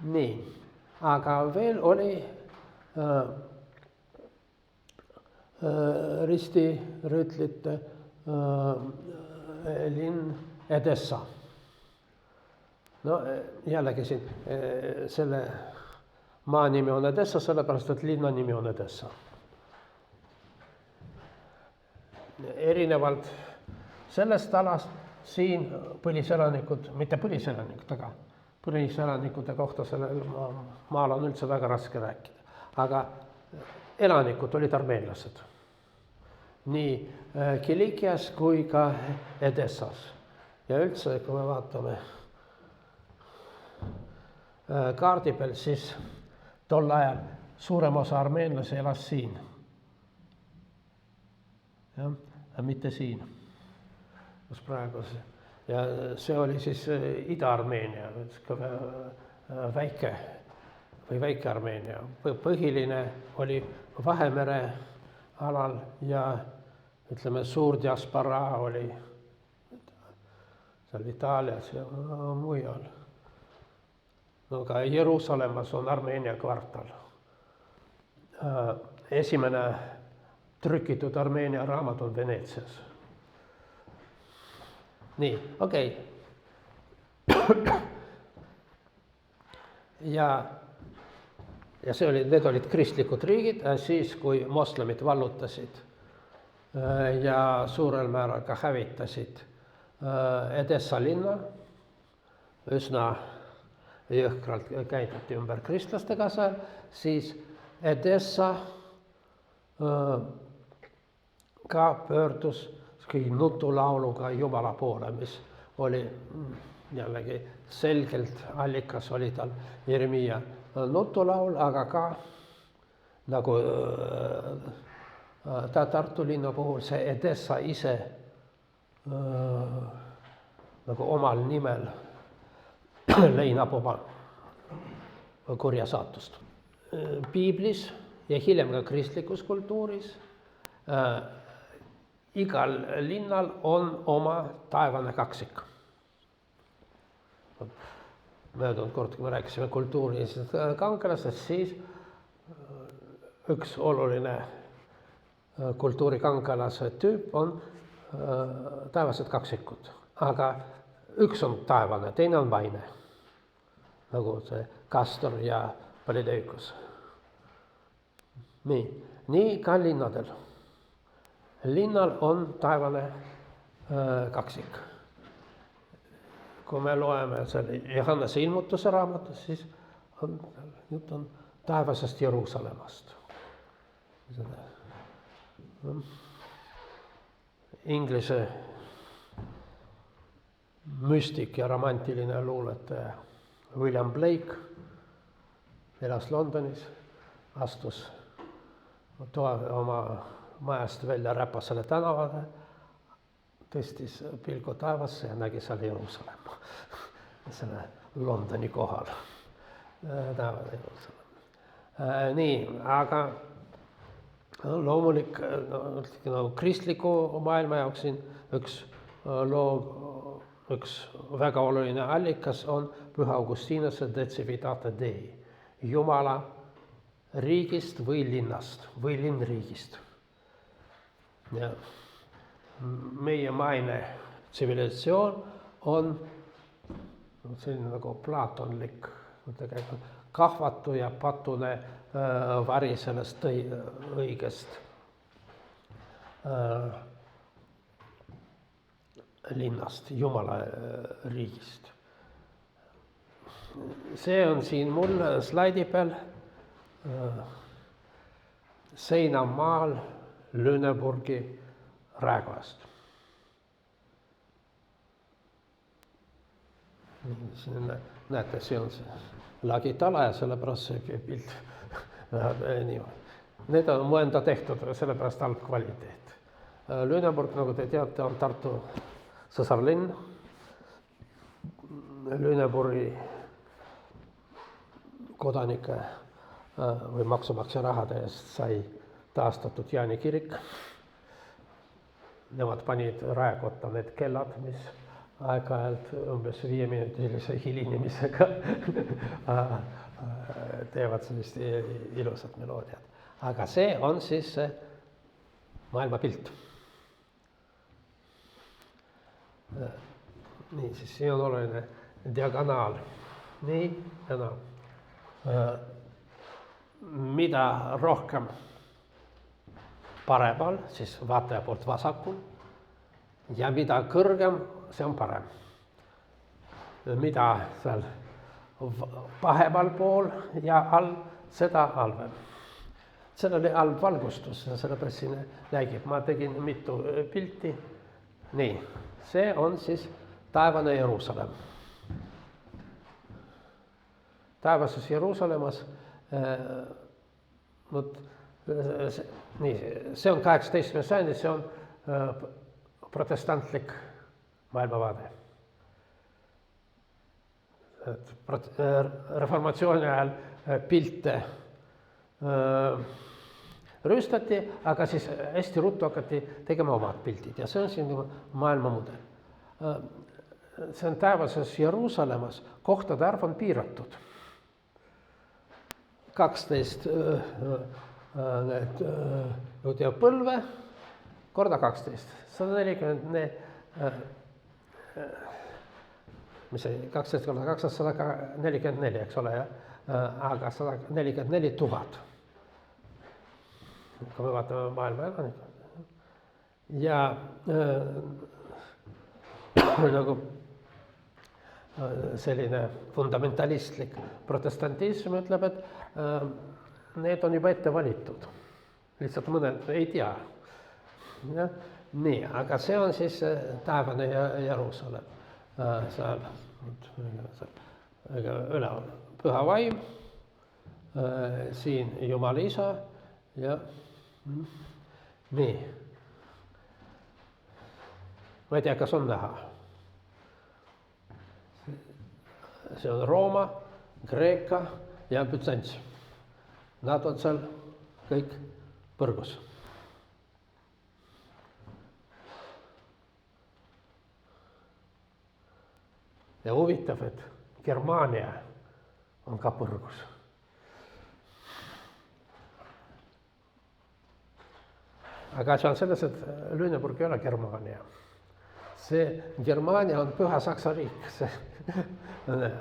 Nii, aga veel oli ristirüütlite linn Edessa. No jällegi siin selle maa nimi on Edessa, sellepärast et linna nimi on Edessa. Erinevalt sellest alast siin põliselanikud, mitte põliselanikud, aga põliselanikude kohta sellel maal on üldse väga raske rääkida. Aga elanikud olid armeenlased. Nii Kilikias kui ka Edessas. Ja üldse, kui me vaatame kaardi peal, siis tol ajal suurem osa armeenlasi elas siin. Ja, mitte siin, kus praegu see. Ja see oli siis Ida-Armeenia, väike Armeenia. Põhiline oli Vahemere alal ja ütleme, suur diaspora oli seal Itaalias ja mujal. No ka Jeruusalemmas on Armeenia kvartal. Esimene trükitud Armeenia raamat on Veneetsias. Nii, okei. Ja need olid kristlikud riigid, siis kui moslemid vallutasid ja suurel määral ka hävitasid Edessa linna, üsna jõhkralt käituti ümber kristlastega seal, siis Edessa ka pöördus nutulauluga Jumala poole, mis oli jällegi selgelt allikas oli tal Jeremiia nutulaul, aga ka nagu Tartu linna puhul see Edessa ise nagu omal nimel leinab oma kurja saatust. Piiblis ja hiljem ka kristlikus kultuuris igal linnal on oma taevane kaksik. Möödunud kord, kui me rääkisime kultuurilisest kangelasest, siis üks oluline kultuurikangelase tüüp on taevased kaksikud, aga üks on taevane, teine on vaine, nagu see Castor ja Polydeucus. Nii ka linnadel. Linnal on taevane kaksik. Kui me loeme selle Johannese ilmutuse raamatust, siis jutt on taevasest Jeruusalemmast. Inglise müstik ja romantiline luuletaja William Blake elas Londonis, astus oma majast välja Räpasele tänavale, tõstis pilgu taevasse ja nägi seal Jeruusalemma, selle Londoni kohal. Nii, aga loomulik kristliku maailma jaoks siin üks väga oluline allikas on Püha Augustinuse De Civitate Dei, Jumala riigist või linnast või linnriigist. Ja meie maine tsivilisatsioon on selline nagu plaatonlik, kahvatu ja patune vari sellest õigest linnast, Jumala riigist. See on siin mul slaidi peal Seinamaal Lüneburgi räägoast. Näete, see on see lagitala ja sellepärast see pilt niimoodi. Need on mu enda tehtud, sellepärast halb kvaliteet. Lüneburg, nagu te teate, on Tartu sõsarlinn. Lüneburgi kodanike või maksumaksja rahade eest sai taastatud Jaani kirik. Nemad panid raekotta need kellad, mis aeg-ajalt umbes 5-minutilise hilinemisega teevad sellist ilusat meloodiat. Aga see on siis see maailmapilt. Nii, siis siin on oluline diagonaal. Nii, mida rohkem paremal, siis vaataja poolt vasakul, ja mida kõrgem, see on parem. Mida seal pahemal pool ja all, seda halvem. Seal oli halb valgustus, sellepärast siin nägib, ma tegin mitu pilti. Nii, see on siis taevane Jeruusalemm. Taevases Jeruusalemmas, see on 18. sajandis, see on protestantlik maailmavaade. Reformatsiooni ajal pilte rüüstati, aga siis hästi ruttu hakati tegema omad pildid ja see on siin maailmamudel. See on taevases Jeruusalemmas, kohtade arv on piiratud. 12 põlve korda 12, 140, mis see 12 korda 2, 144, eks ole, aga 144 000. Kui me vaatame maailma elanikud. Ja nagu selline fundamentalistlik protestantism ütleb, et need on juba ette valitud. Lihtsalt mõned ei tea. jah. Nii, aga see on siis taevane Jeruusalemm seal üleval. Püha vaim, siin Jumal Isa ja nii. Ma ei tea, kas on näha. See on Rooma, Kreeka ja Bütsants. Nad on seal kõik põrgus. Ja huvitav, et Germaania on ka põrgus. Aga see on selles, et Lüneburg ei ole Germaania. See Germaania on Püha Saksa riik.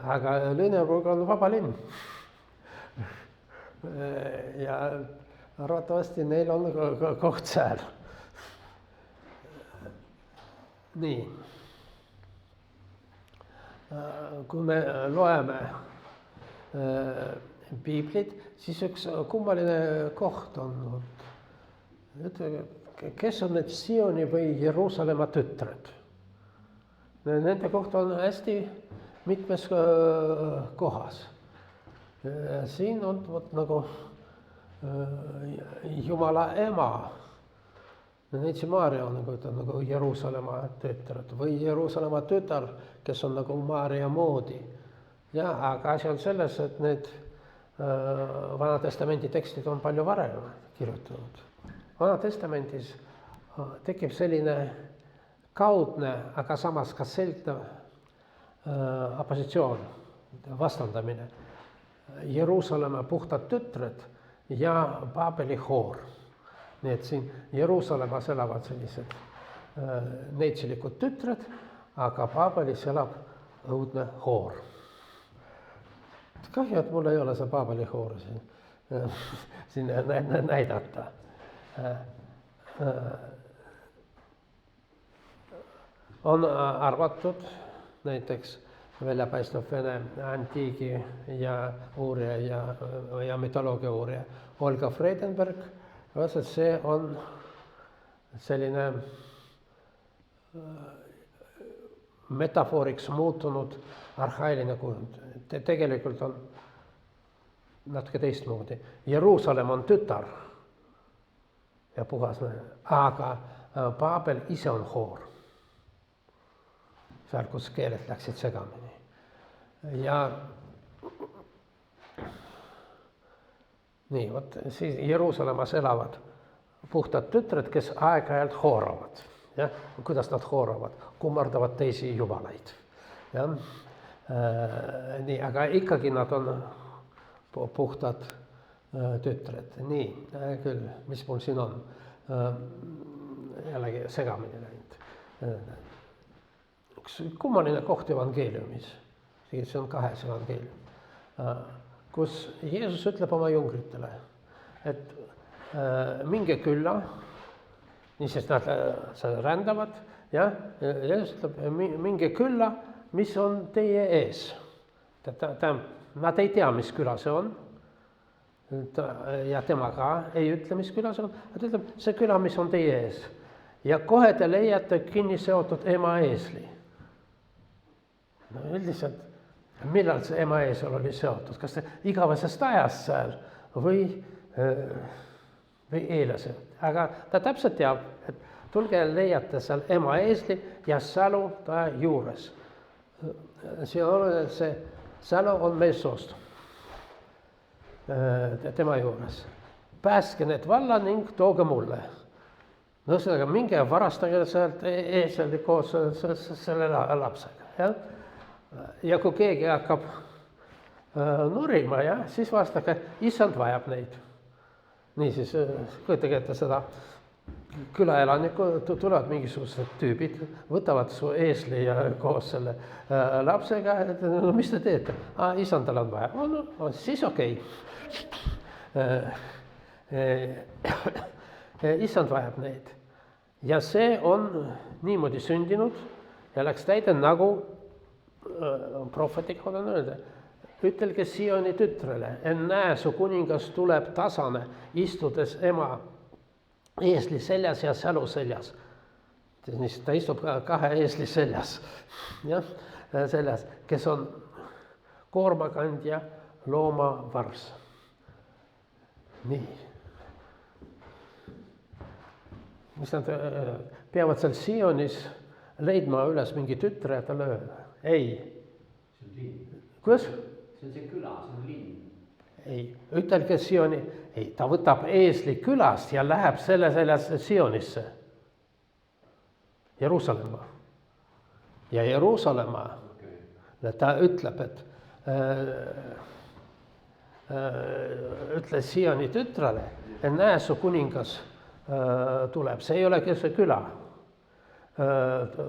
Aga Lüneburg on vaba linn. Ja arvatavasti neil on koht seal. Nii. Kui me loeme piiblit, siis üks kummaline koht on. Kes on need Sioni või Jeruusalemma tütred? Nende koht on hästi mitmes kohas. Siin on nagu Jumala ema. Neitsi Maarja on nagu Jeruusalemma tütred või Jeruusalemma tütar, kes on nagu Maarja moodi. Ja, aga asi on selles, et need Vana Testamendi tekstid on palju varem kirjutanud. Vana Testamendis tekib selline kaudne, aga samas ka selge opositsioon, vastandamine. Jeruusalemma puhtad tütred ja Paabeli hoor. Nii et siin Jeruusalemmas elavad sellised neitsilikud tütred, aga Paabelis elab õudne hoor. Kahju, et mul ei ole see Paabeli hoor siin näidata. On arvatud näiteks väljapaistnud Vene antiigi ja uurija ja mütoloogia uurija Olga Freidenberg, et see on selline metafooriks muutunud arhailine kujund. Tegelikult on natuke teistmoodi. Jeruusalemm on tütar ja puhas, aga Paabel ise on hoor. Seal, kus keeled läksid segamini. Ja nii, siis Jeruusalemmas elavad puhtad tütred, kes aeg-ajalt hooravad. Ja? Kuidas nad hooravad? Kummardavad teisi jumalaid. Ja? Nii, aga ikkagi nad on puhtad tütred. Nii, küll, mis mul siin on? Jällegi segamini läinud. Üks kummaline koht evangeeliumis, see on 2 evangeelium, kus Jeesus ütleb oma jungritele, et minge külla, niisiis nad rändavad, ja Jeesus ütleb, minge külla, mis on teie ees. Nad ei tea, mis küla see on, ja tema ka ei ütle, mis küla see on, ta ütleb, see küla, mis on teie ees. Ja kohe te leiate kinni seotud ema eesli. No üldiselt, millal see ema eesel oli seotud? Kas igavesest ajast seal või eile see? Aga ta täpselt teab, et tulge leiate seal ema eesli ja sälu ta juures. See on oluline, et see sälu on meessoost tema juures. Pääske need valla ning tooge mulle. No sellega minge varastage sealt eeseli koos selle lapsega. Ja kui keegi hakkab nurima, siis vastage, issand vajab neid. Niisiis, kujutage ette seda külaelanikku, tulevad mingisugused tüübid, võtavad su eesli ja koos selle lapsega, et no mis te teete? Issandal on vaja. No siis okei. Issand vajab neid. Ja see on niimoodi sündinud ja läks täide nagu prohvetiga on öelda. Ütelge Sioni tütrele, näe, su kuningas tuleb tasane, istudes ema eesli seljas ja sälu seljas. Ta istub kahe eesli seljas, jah, seljas, kes on koormakandja, loomavars. Nii. Mis nad peavad seal Sionis leidma üles mingi tütre ja talle öelda? Ei. See on linn. Kuidas? See on see küla, see on linn. Ei, ütelge Sioni, ei, ta võtab eesli külast ja läheb sellesse Sionisse, Jeruusalemma. Ja Jeruusalemma, ta ütleb, et ütle Sioni tütrele, et näe, su kuningas tuleb, see ei ole see küla.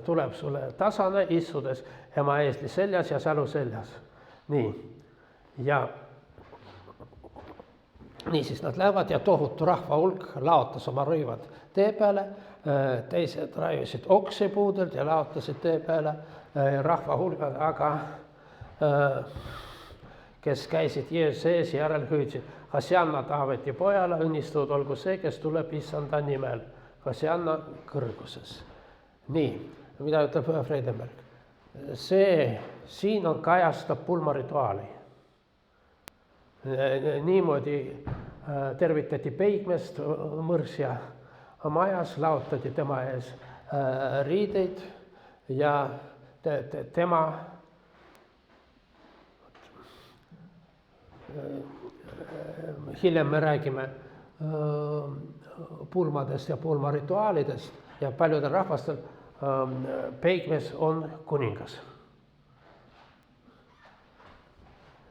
Tuleb sulle tasane, istudes ema eesli seljas ja sälu seljas. Nii, ja niisiis nad lähevad ja tohutu rahva hulk laotas oma rõivad tee peale, teised raiusid oksipuudelt ja laotasid tee peale rahva hulgad, aga kes käisid Jeesuse ees järel hüüdsid, Hosianna Taaveti pojale, õnnistatud olgu see, kes tuleb issanda nimel, Hosianna kõrguses. Nii, mida ütleb Freidenberg? Siin on kajastab pulmarituaali. Niimoodi tervitati Peigmest Mõrsja majas, laotati tema ees riideid ja tema hiljem me räägime pulmadest ja pulmarituaalidest ja paljudel rahvastel Peigmes on kuningas.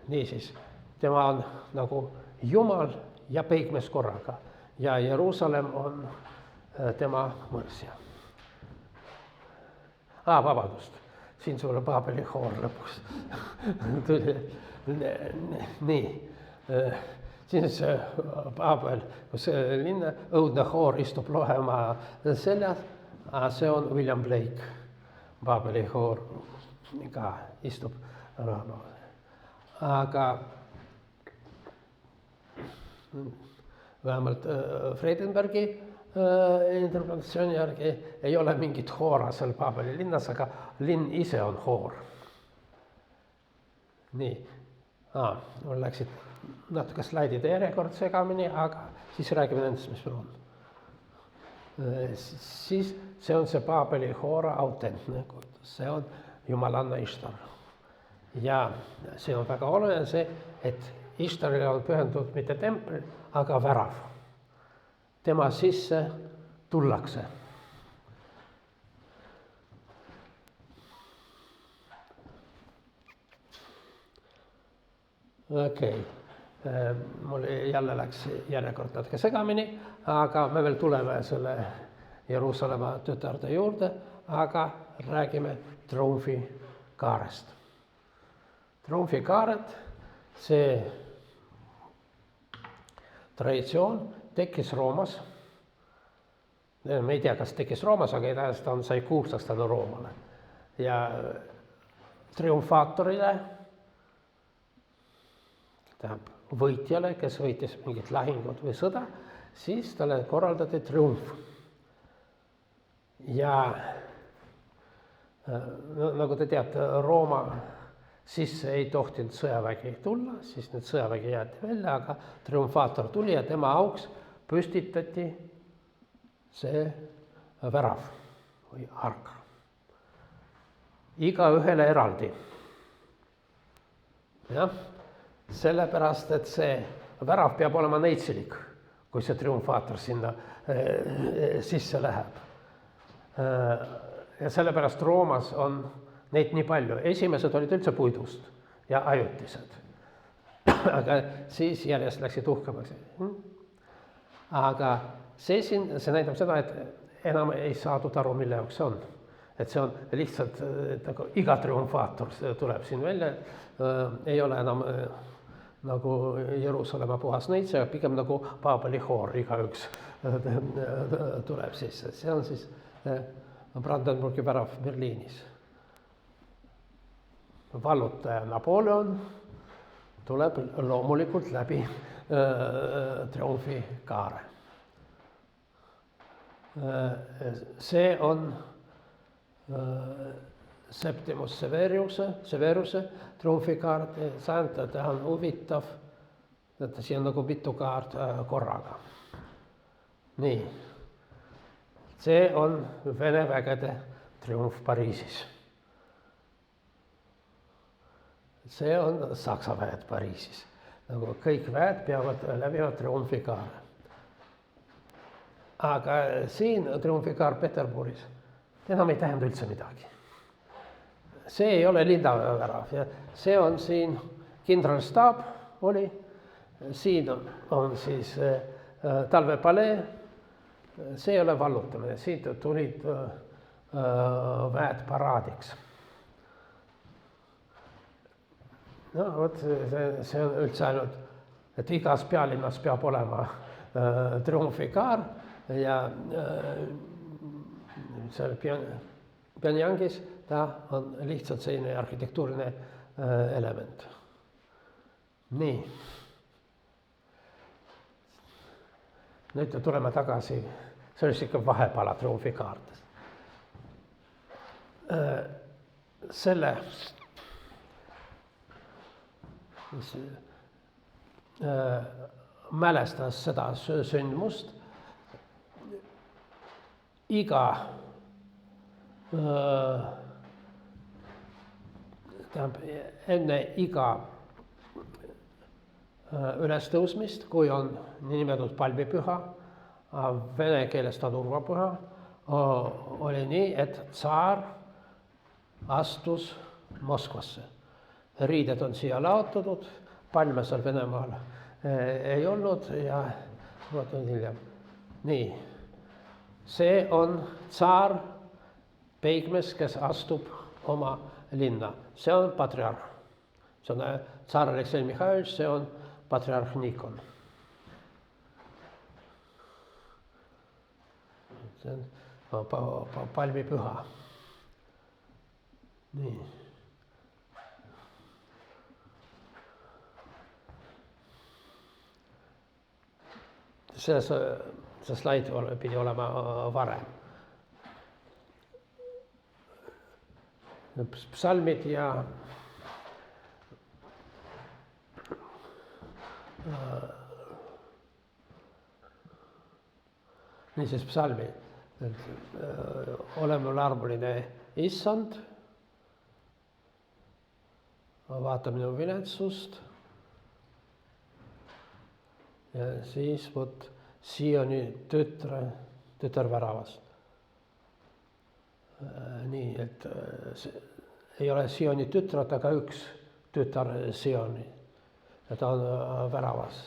Niisiis, tema on nagu Jumal ja Peigmes korraga ja Jeruusalemm on tema mõrsja. Vabandust, siin sulle Paabeli hoor lõpuks. Nii, siin see Paabel, kus linna õudne hoor istub Lohemaa seljas, see on William Blake, Paabeli hoor ka istub Lohemaa. Aga vähemalt Freidenbergi interpretatsiooni järgi ei ole mingit hoora seal Paabeli linnas, aga linn ise on hoor. Nii, mul läksid natuke slaidide järjekord segamini, aga siis räägime nendest, mis meil on. Siis see on see Paabeli hoora autentne, see on jumalanna Ishtar. Ja see on väga oluline see, et Ishtarile on pühendatud mitte tempel, aga värav. Tema sisse tullakse. Okei, mul jälle läks järjekord natuke segamini, aga me veel tuleme selle Jeruusalemma tütarde juurde, aga räägime triumfikaarest. Triumfikaaret, see traditsioon tekkis Roomas. Me ei tea, kas tekkis Roomas, aga igatahes ta sai kuulsaks tänu Roomale. Ja triumfaatorile, tähendab võitjale, kes võitis mingit lahingut või sõda, siis talle korraldati triumf. Ja nagu te teate, Rooma sisse ei tohtinud sõjavägi tulla, siis need sõjavägi jäeti välja, aga triumfaator tuli ja tema auks püstitati see värav või ark. Igaühele eraldi. Jah, sellepärast, et see värav peab olema neitselik, kui see triumfaator sinna sisse läheb. Ja sellepärast Roomas on neid nii palju. Esimesed olid üldse puidust ja ajutised. Aga siis järjest läksid uhkemaks. Aga see näitab seda, et enam ei saadud aru, mille jaoks see on. Et see on lihtsalt, nagu iga triumfaator tuleb siin välja. Ei ole enam nagu Jeruusalemma puhas neitse, pigem nagu Paabeli hoor, igaüks tuleb sisse. See on siis Brandenburgi värav Berliinis. Vallutaja Napoleon tuleb loomulikult läbi triumfikaare. See on Septimus Severuse triumfikaart, ta on huvitav, et siin on nagu mitu kaart korraga. Nii, see on Vene vägede triumf Pariisis. See on Saksa väed Pariisis. Nagu kõik väed peavad läbima triumfikaare. Aga siin triumfikaar Peterburis enam ei tähenda üldse midagi. See ei ole linnavärav. See on siin kindralstaab oli, siin on siis talvepalee, see ei ole vallutamine, siit tulid väed paraadiks. No vot, see on üldse ainult, et igas pealinnas peab olema triumfikaar ja seal Pyongyangis ta on lihtsalt selline arhitektuuriline element. Nii. Nüüd tuleme tagasi, see oli ikka vahepala triumfikaartes. Selle mälestas seda sündmust enne iga ülestõusmist, kui on niinimetatud palmipüha, vene keeles ta turvapüha, oli nii, et tsaar astus Moskvasse. Riided on siia laotatud, palme seal Venemaal ei olnud ja vaatan hiljem. Nii, see on tsaar Peigmes, kes astub oma linna. See on patriarh. See on tsaar Aleksei Mihhail, see on patriarh Nikon. See on palmipüha. Nii. See slaid pidi olema varem. Psalmid ja niisiis psalmi. Ole mul armuline issand, vaata minu viletsust ja siis võt Sioni tütar väravast. Nii, et ei ole Sioni tütrat, aga üks tütar Sioni. Ja ta on väravas.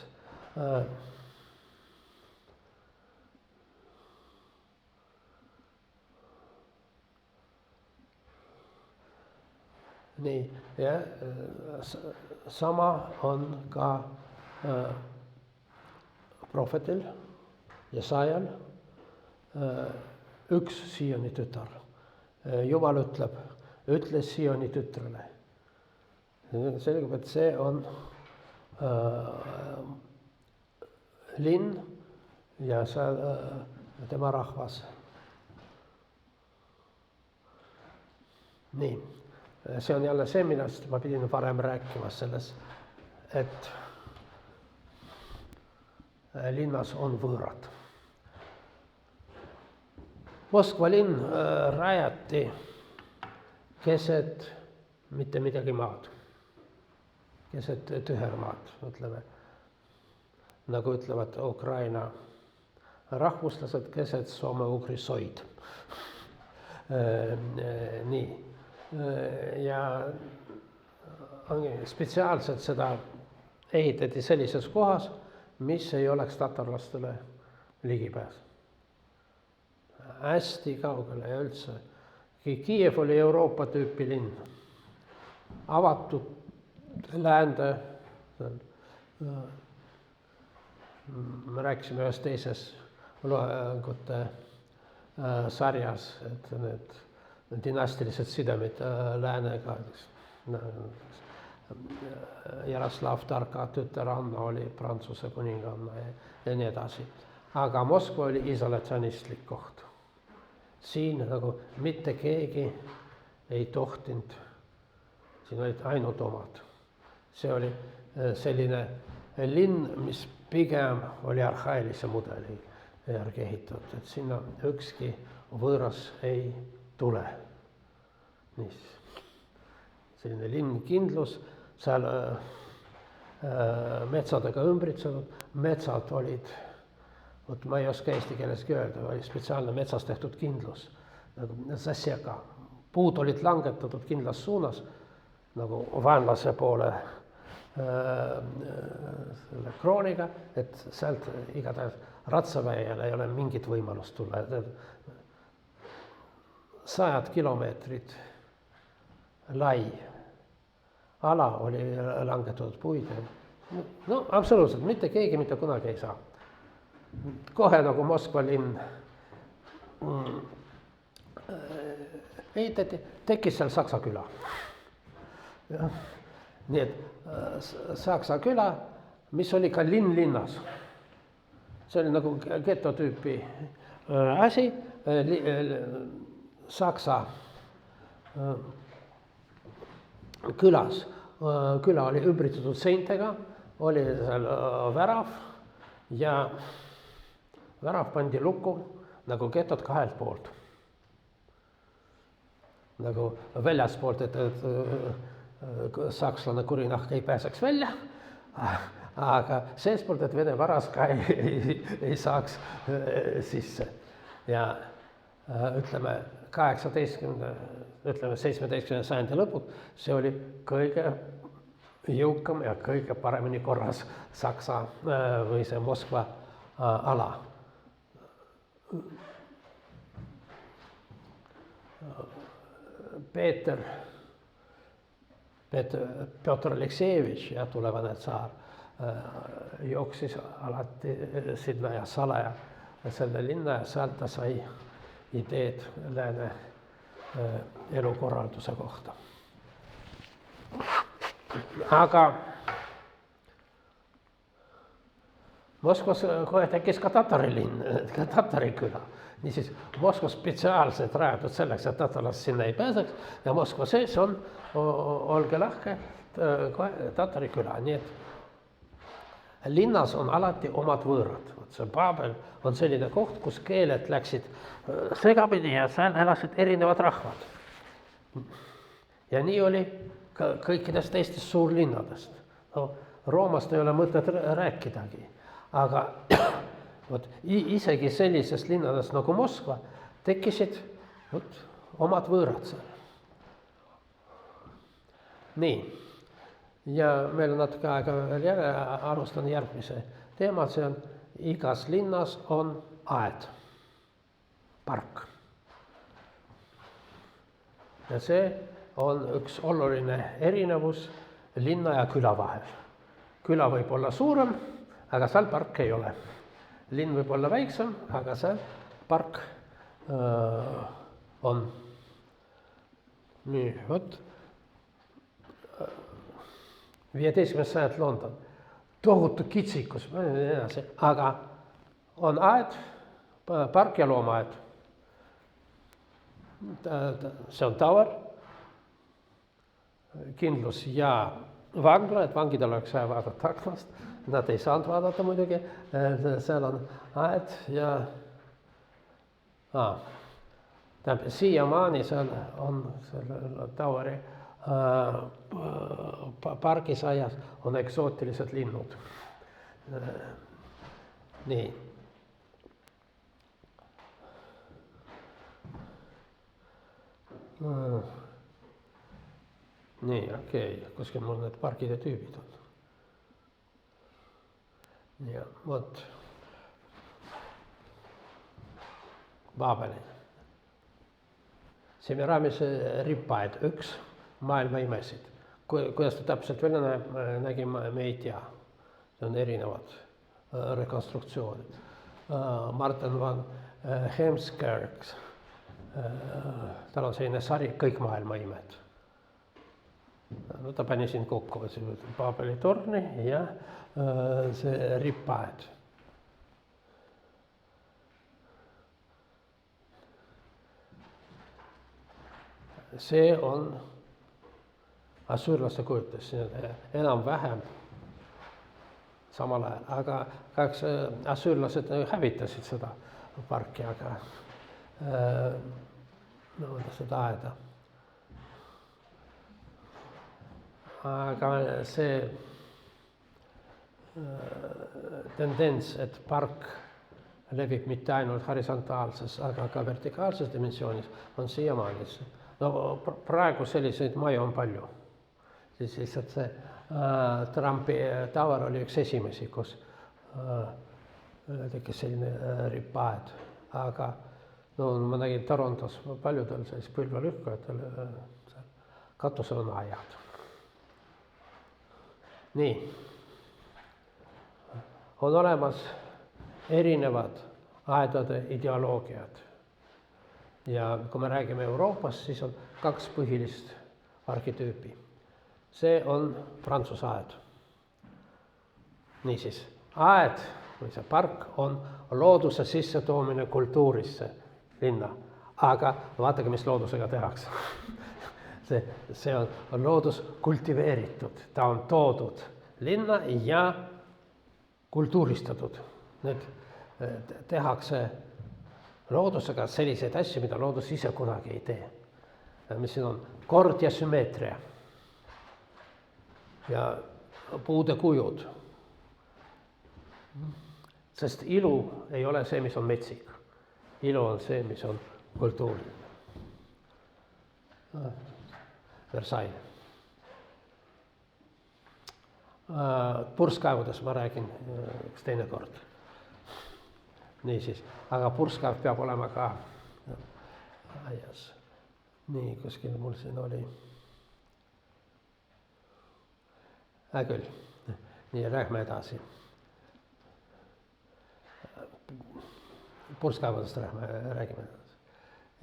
Nii, ja sama on ka prohvetil Jesajal üks Sioni tütar. Jumal ütles Sioni tütrele. Selgub, et see on linn ja tema rahvas. Nii, see on jälle see, millest ma pidin varem rääkima selles, et linnas on võõrad. Moskva linn rajati keset mitte midagi maad, keset tühermaad, ütleme, nagu ütlevad Ukraina rahvuslased, keset soome-ugri soid. Nii, ja spetsiaalselt seda ehitati sellises kohas, mis ei oleks tatarlastele ligipääs. Hästi kaugele ja üldse. Kiiev oli Euroopa tüüpi linn. Avatud läände. Me rääkisime ühes teises loengute sarjas, et need dünastilised sidemid läänega. Jaroslav Tarka tütar Anna oli Prantsuse kuninganna ja nii edasi. aga Moskva oli isolatsionistlik koht. Siin nagu mitte keegi ei tohtinud, siin olid ainult omad. See oli selline linn, mis pigem oli arhailise mudeli järgi ehitatud, et sinna ükski võõras ei tule. Selline linnkindlus, seal metsadega ümbritsenud, metsad olid, ma ei oska eesti keeleski öelda, oli spetsiaalne metsas tehtud kindlus, nagu zaseka. Puud olid langetatud kindlas suunas, nagu vaenlase poole selle krooniga, et sealt igatahes ratsaväejal ei ole mingit võimalust tulla. 100 kilomeetrit lai ala oli langetatud puid. No absoluutselt, mitte keegi mitte kunagi ei saa. Kohe nagu Moskva linn ehitati, tekkis seal Saksa küla. Nii et Saksa küla, mis oli ka linn linnas. See oli nagu getotüüpi asi. Saksa külas, küla oli ümbritsetud seintega, oli seal värav ja värav pandi lukku nagu getot kahelt poolt. Nagu väljaspoolt, et sakslane kurinahk ei pääseks välja, aga seespoolt, et Vene varas ka ei saaks sisse. Ja ütleme 17. sajandi lõpud, see oli kõige jõukam ja kõige paremini korras Saksa või see Moskva ala. Pjotr Aleksejevitš ja tulevane tsaar jooksis alati sinna ja salaja selle linna ja sealt ta sai ideed lääne elukorralduse kohta. Aga Moskvas kohe tekkis ka tatari linn, ka tatari küla. Niisiis Moskva spetsiaalselt rajatud selleks, et tatarlased sinna ei pääseks ja Moskva sees on, olge lahke, tatari küla. Nii et linnas on alati omad võõrad. See Babel on selline koht, kus keeled läksid segamini ja seal elasid erinevad rahvad. Ja nii oli ka kõikidest teistest suurlinnadest. No, Roomast ei ole mõtet rääkidagi, aga isegi sellises linnades nagu Moskva tekkisid omad võõrad seal. Nii, ja meil on natuke aega veel alustan järgmise teema, see on igas linnas on aed, park. Ja see on üks oluline erinevus linna ja küla vahel. Küla võib olla suurem, aga seal park ei ole. Linn võib olla väiksem, aga see park on. Nii, 15. sajand London. Tohutu kitsikus, aga on aed, park ja loomaaed. See on Tower, kindlus ja vangla, et vangidel oleks vaja vaadata aknast. Nad ei saanud vaadata muidugi, seal on aed ja siiamaani seal on selle Toweri pargis aias on eksootilised linnud. Nii. Nii, okei, kuskil mul need pargide tüübid on. Ja vot Babeli. Semiramise ripaed, üks maailma imesid. Kuidas ta täpselt välja nägime, me ei tea. See on erinevad rekonstruktsioonid. Martin van Heemskerk, tal on selline sari kõik maailma imed. No, ta pani siin kokku Babeli torni ja see ripaed. see on assüürlaste kujutis, enam-vähem samal ajal, aga kahjuks assüürlased hävitasid seda parki, aga seda aeda. Aga see tendents, et park levib mitte ainult horisontaalses, aga ka vertikaalses dimensioonis, on siiamaani. No praegu selliseid maju on palju. Siis lihtsalt see Trumpi tower oli üks esimesi, kus tekkis selline rippaed, aga no ma nägin Torontos paljudel sellist põlvelükkajatel katusel on aiad. Nii, on olemas erinevad aedade ideoloogiad ja kui me räägime Euroopast, siis on 2 põhilist arhitüüpi. See on Prantsuse aed. Niisiis, aed või see park on looduse sissetoomine kultuurisse linna, aga vaadake, mis loodusega tehakse. See on loodus kultiveeritud, ta on toodud linna ja kultuuristatud. Nüüd tehakse loodusega selliseid asju, mida loodus ise kunagi ei tee. Mis siin on? Kord ja sümmeetria ja puude kujud. Sest ilu ei ole see, mis on metsik. Ilu on see, mis on kultuuriline. Versailles. Purskkaevudes ma räägin üks teine kord. Niisiis, aga purskkaev peab olema ka aias. Nii, kuskil mul siin oli. Küll. Nii, lähme edasi. Purskkaevudest räägime edasi.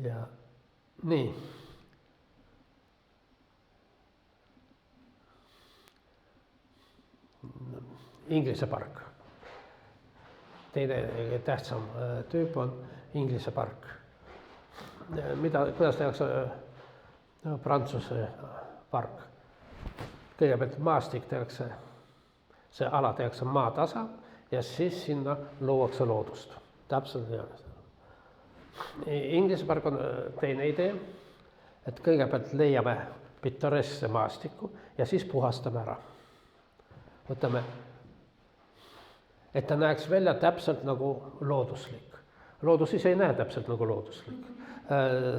Ja nii. Inglise park. Teine tähtsam tüüp on Inglise park. Kuidas tehakse Prantsuse park? Kõigepealt maastik tehakse, see ala tehakse maatasa ja siis sinna luuakse loodust. Täpselt nii on. Inglise park on teine idee, et kõigepealt leiame pitoresse maastikku ja siis puhastame ära. Võtame, et ta näeks välja täpselt nagu looduslik. Loodus ise ei näe täpselt nagu looduslik.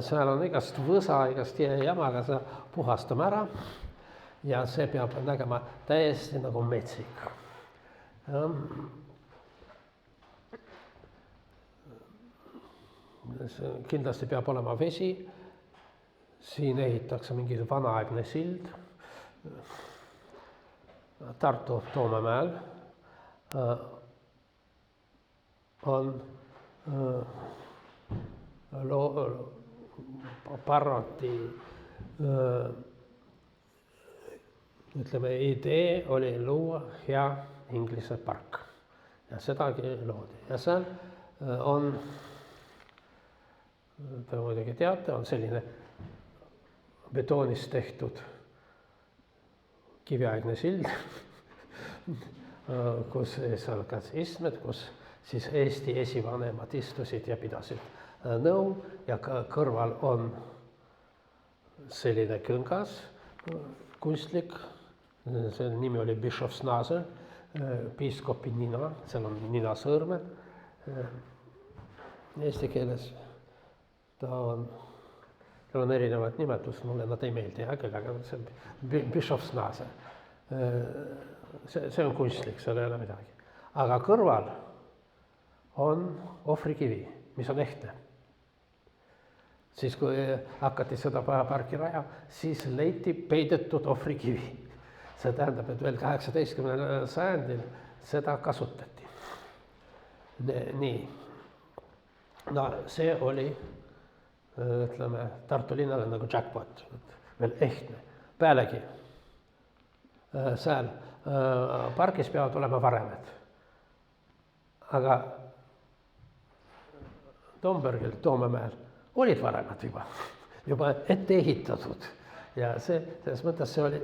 Seal on igast võsa, igast jamaga, seda puhastame ära ja see peab nägema täiesti nagu metsik. Kindlasti peab olema vesi, siin ehitakse mingi vanaaegne sild, Tartu Toomemäel on Parroti ütleme, idee oli luua hea Inglise park ja sedagi loodi. Ja seal on, te muidugi teate, on selline betoonist tehtud kiviaegne sild, kus seal kas istmed, kus siis Eesti esivanemad istusid ja pidasid nõu ja kõrval on selline küngas kunstlik, selle nimi oli Bischofsnase, piiskopi nina, seal on ninasõõrmed eesti keeles. Tal on erinevad nimetused, mulle nad ei meeldi, aga see on Bischofsnase. See on kunstlik, seal ei ole midagi. Aga kõrval on ohvrikivi, mis on ehtne. Siis kui hakati seda parki raja, siis leiti peidetud ohvrikivi. See tähendab, et veel 18. sajandil seda kasutati. Nii. No see oli, ütleme, Tartu linnale nagu jackpot, veel ehtne. Pealegi, seal pargis peavad olema varemed. Aga Tombergil, Toomemäel olid varemed juba. juba ette ehitatud ja selles mõttes see oli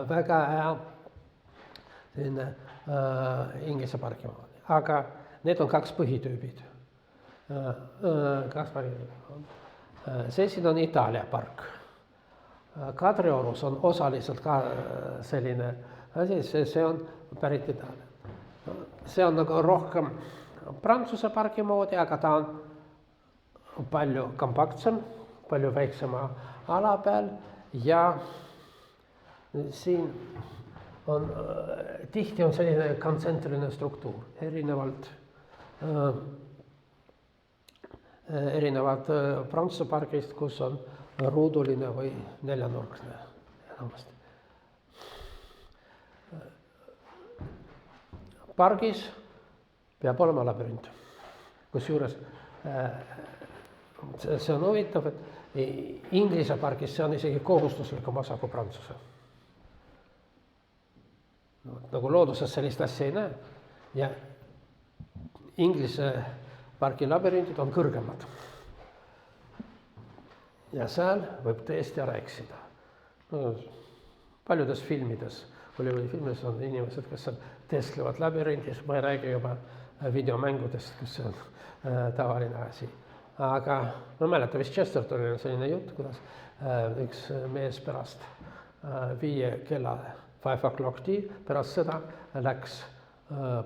väga hea selline Inglise pargi moodi, aga need on kaks põhitüübid. Kaks põhitüübid. See siin on Itaalia park. Kadriorus on osaliselt ka selline asi, see on pärit Itaalia. See on nagu rohkem Prantsuse pargi moodi, aga ta on palju kompaktsem, palju väiksema ala peal ja siin on, tihti on selline kontsentriline struktuur, erinevalt Prantsuse pargist, kus on ruuduline või neljanurkne enamasti. Pargis peab olema labürint, kusjuures see on huvitav, et Inglise pargis see on isegi kohustuslikum osa kui Prantsuse. Nagu looduses sellist asja ei näe ja Inglise pargi labürindid on kõrgemad. Ja seal võib tõesti ära eksida. No, paljudes filmides, Hollywoodi filmides on inimesed, kes seal teesklevad labürindis, ma ei räägi juba videomängudest, kus see on tavaline asi. Aga ma mäletan, vist Chestertonil on selline jutt, kuidas üks mees pärast 5 kella 5 o'clock tea, pärast seda läks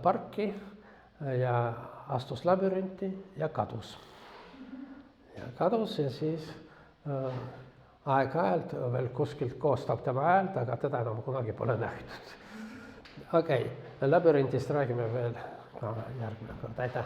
parki ja astus labürinti ja kadus. Ja siis aeg-ajalt veel kuskilt koostab tema häält, aga teda enam kunagi pole nähtud. Okei, labürintist räägime veel ka järgmine kord, aitäh!